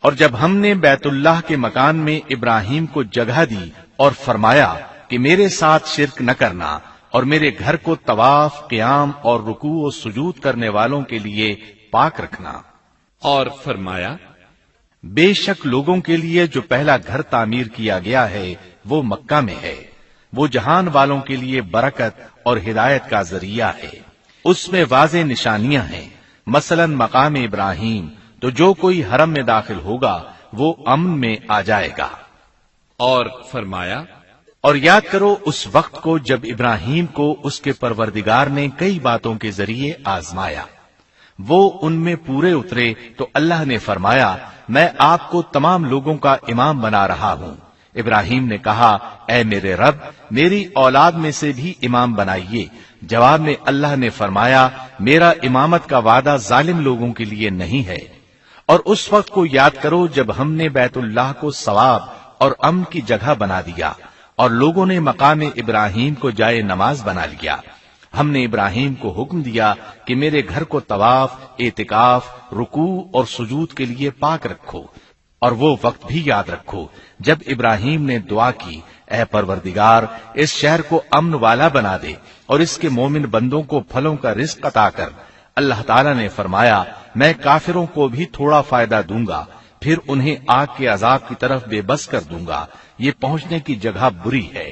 اور جب ہم نے بیت اللہ کے مکان میں ابراہیم کو جگہ دی اور فرمایا کہ میرے ساتھ شرک نہ کرنا اور میرے گھر کو طواف، قیام اور رکوع و سجود کرنے والوں کے لیے پاک رکھنا، اور فرمایا، بے شک لوگوں کے لیے جو پہلا گھر تعمیر کیا گیا ہے وہ مکہ میں ہے، وہ جہان والوں کے لیے برکت اور ہدایت کا ذریعہ ہے، اس میں واضح نشانیاں ہیں، مثلا مقام ابراہیم، تو جو کوئی حرم میں داخل ہوگا وہ امن میں آ جائے گا۔ اور فرمایا، اور یاد کرو اس وقت کو جب ابراہیم کو اس کے پروردگار نے کئی باتوں کے ذریعے آزمایا، وہ ان میں پورے اترے تو اللہ نے فرمایا، میں آپ کو تمام لوگوں کا امام بنا رہا ہوں۔ ابراہیم نے کہا، اے میرے رب، میری اولاد میں سے بھی امام بنائیے۔ جواب میں اللہ نے فرمایا، میرا امامت کا وعدہ ظالم لوگوں کے لیے نہیں ہے۔ اور اس وقت کو یاد کرو جب ہم نے بیت اللہ کو ثواب اور امن کی جگہ بنا دیا اور لوگوں نے مقام ابراہیم کو جائے نماز بنا لیا۔ ہم نے ابراہیم کو حکم دیا کہ میرے گھر کو طواف، اعتکاف، رکوع اور سجود کے لیے پاک رکھو، اور وہ وقت بھی یاد رکھو جب ابراہیم نے دعا کی، اے پروردگار، اس شہر کو امن والا بنا دے اور اس کے مومن بندوں کو پھلوں کا رزق عطا کر۔ اللہ تعالیٰ نے فرمایا، میں کافروں کو بھی تھوڑا فائدہ دوں گا، پھر انہیں آگ کے عذاب کی طرف بے بس کر دوں گا، یہ پہنچنے کی جگہ بری ہے۔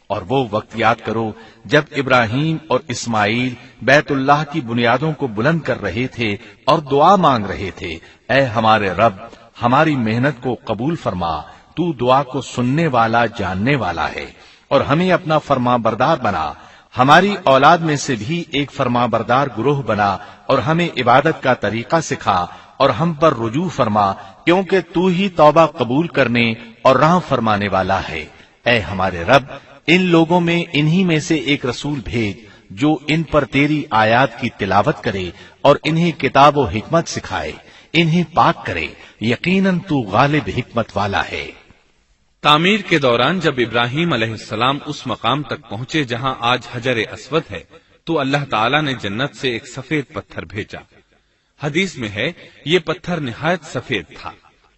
اور وہ وقت یاد کرو جب ابراہیم اور اسماعیل بیت اللہ کی بنیادوں کو بلند کر رہے تھے اور دعا مانگ رہے تھے، اے ہمارے رب، ہماری محنت کو قبول فرما، تو دعا کو سننے والا، جاننے والا ہے، اور ہمیں اپنا فرما بردار بنا، ہماری اولاد میں سے بھی ایک فرما بردار گروہ بنا، اور ہمیں عبادت کا طریقہ سکھا اور ہم پر رجوع فرما، کیونکہ تو ہی توبہ قبول کرنے اور رحم فرمانے والا ہے۔ اے ہمارے رب، ان لوگوں میں انہی میں سے ایک رسول بھیج جو ان پر تیری آیات کی تلاوت کرے اور انہیں کتاب و حکمت سکھائے، انہیں پاک کرے، یقیناً تو غالب حکمت والا ہے۔ تعمیر کے دوران جب ابراہیم علیہ السلام اس مقام تک پہنچے جہاں آج حجر اسود ہے تو اللہ تعالیٰ نے جنت سے ایک سفید پتھر بھیجا۔ حدیث میں ہے یہ پتھر نہایت سفید تھا،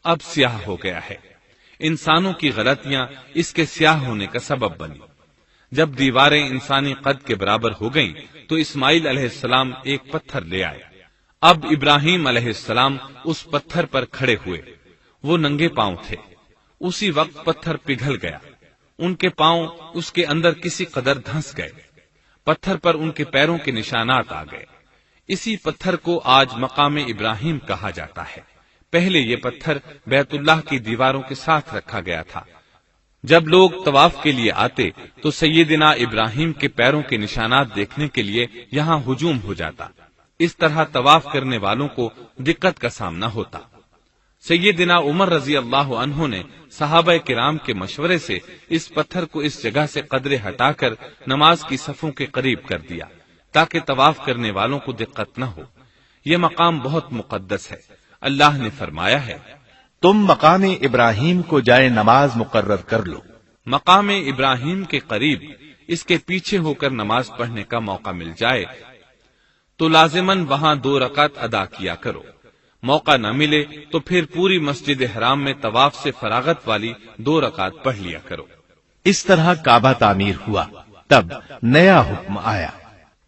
اب سیاہ ہو گیا ہے۔ انسانوں کی غلطیاں اس کے سیاہ ہونے کا سبب بنی۔ جب دیواریں انسانی قد کے برابر ہو گئیں تو اسماعیل علیہ السلام ایک پتھر لے آئے۔ اب ابراہیم علیہ السلام اس پتھر پر کھڑے ہوئے۔ وہ ننگے پاؤں تھے۔ اسی وقت پتھر پگھل گیا، ان کے پاؤں اس کے اندر کسی قدر دھنس گئے، پتھر پر ان کے پیروں کے نشانات آ گئے۔ اسی پتھر کو آج مقام ابراہیم کہا جاتا ہے۔ پہلے یہ پتھر بیت اللہ کی دیواروں کے ساتھ رکھا گیا تھا۔ جب لوگ طواف کے لیے آتے تو سیدنا ابراہیم کے پیروں کے نشانات دیکھنے کے لیے یہاں ہجوم ہو جاتا۔ اس طرح طواف کرنے والوں کو دقت کا سامنا ہوتا۔ سیدنا عمر رضی اللہ عنہ نے صحابہ کرام کے مشورے سے اس پتھر کو اس جگہ سے قدرے ہٹا کر نماز کی صفوں کے قریب کر دیا تاکہ طواف کرنے والوں کو دقت نہ ہو۔ یہ مقام بہت مقدس ہے۔ اللہ نے فرمایا ہے، تم مقام ابراہیم کو جائے نماز مقرر کر لو۔ مقام ابراہیم کے قریب اس کے پیچھے ہو کر نماز پڑھنے کا موقع مل جائے تو لازماً وہاں 2 رکعت ادا کیا کرو۔ موقع نہ ملے تو پھر پوری مسجد حرام میں طواف سے فراغت والی 2 رکعت پڑھ لیا کرو۔ اس طرح کعبہ تعمیر ہوا۔ تب نیا حکم آیا،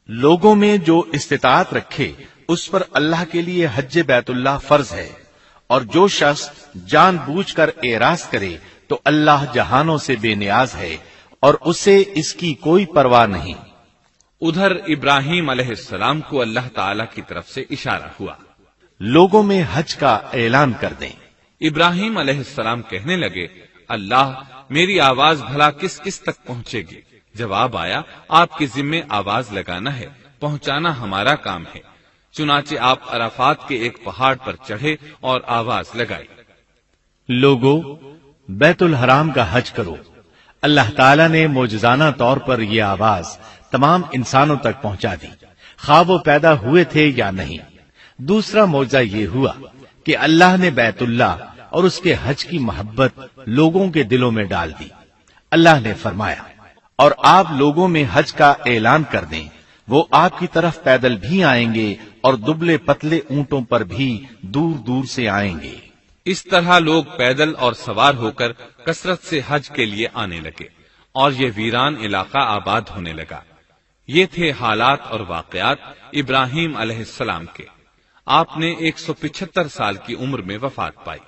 لوگوں میں جو استطاعت رکھے اس پر اللہ کے لیے حج بیت اللہ فرض ہے، اور جو شخص جان بوجھ کر اعراض کرے تو اللہ جہانوں سے بے نیاز ہے اور اسے اس کی کوئی پرواہ نہیں۔ ادھر ابراہیم علیہ السلام کو اللہ تعالی کی طرف سے اشارہ ہوا، لوگوں میں حج کا اعلان کر دیں۔ ابراہیم علیہ السلام کہنے لگے، اللہ میری آواز بھلا کس کس تک پہنچے گی؟ جواب آیا، آپ کے ذمے آواز لگانا ہے، پہنچانا ہمارا کام ہے۔ چنانچہ آپ عرفات کے ایک پہاڑ پر چڑھے اور آواز لگائی، لوگو بیت الحرام کا حج کرو۔ اللہ تعالیٰ نے معجزانہ طور پر یہ آواز تمام انسانوں تک پہنچا دی، خواہ وہ پیدا ہوئے تھے یا نہیں۔ دوسرا معجزہ یہ ہوا کہ اللہ نے بیت اللہ اور اس کے حج کی محبت لوگوں کے دلوں میں ڈال دی۔ اللہ نے فرمایا، اور آپ لوگوں میں حج کا اعلان کر دیں، وہ آپ کی طرف پیدل بھی آئیں گے اور دبلے پتلے اونٹوں پر بھی دور دور سے آئیں گے۔ اس طرح لوگ پیدل اور سوار ہو کر کثرت سے حج کے لیے آنے لگے اور یہ ویران علاقہ آباد ہونے لگا۔ یہ تھے حالات اور واقعات ابراہیم علیہ السلام کے۔ آپ نے 175 سال کی عمر میں وفات پائی۔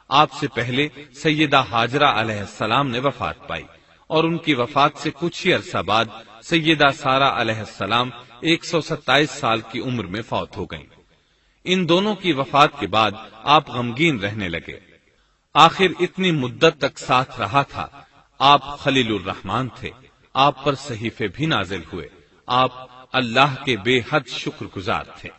آپ سے پہلے سیدہ ہاجرہ علیہ السلام نے وفات پائی اور ان کی وفات سے کچھ ہی عرصہ بعد سیدہ سارہ علیہ السلام 127 سال کی عمر میں فوت ہو گئیں۔ ان دونوں کی وفات کے بعد آپ غمگین رہنے لگے۔ آخر اتنی مدت تک ساتھ رہا تھا۔ آپ خلیل الرحمان تھے، آپ پر صحیفے بھی نازل ہوئے، آپ اللہ کے بے حد شکر گزار تھے۔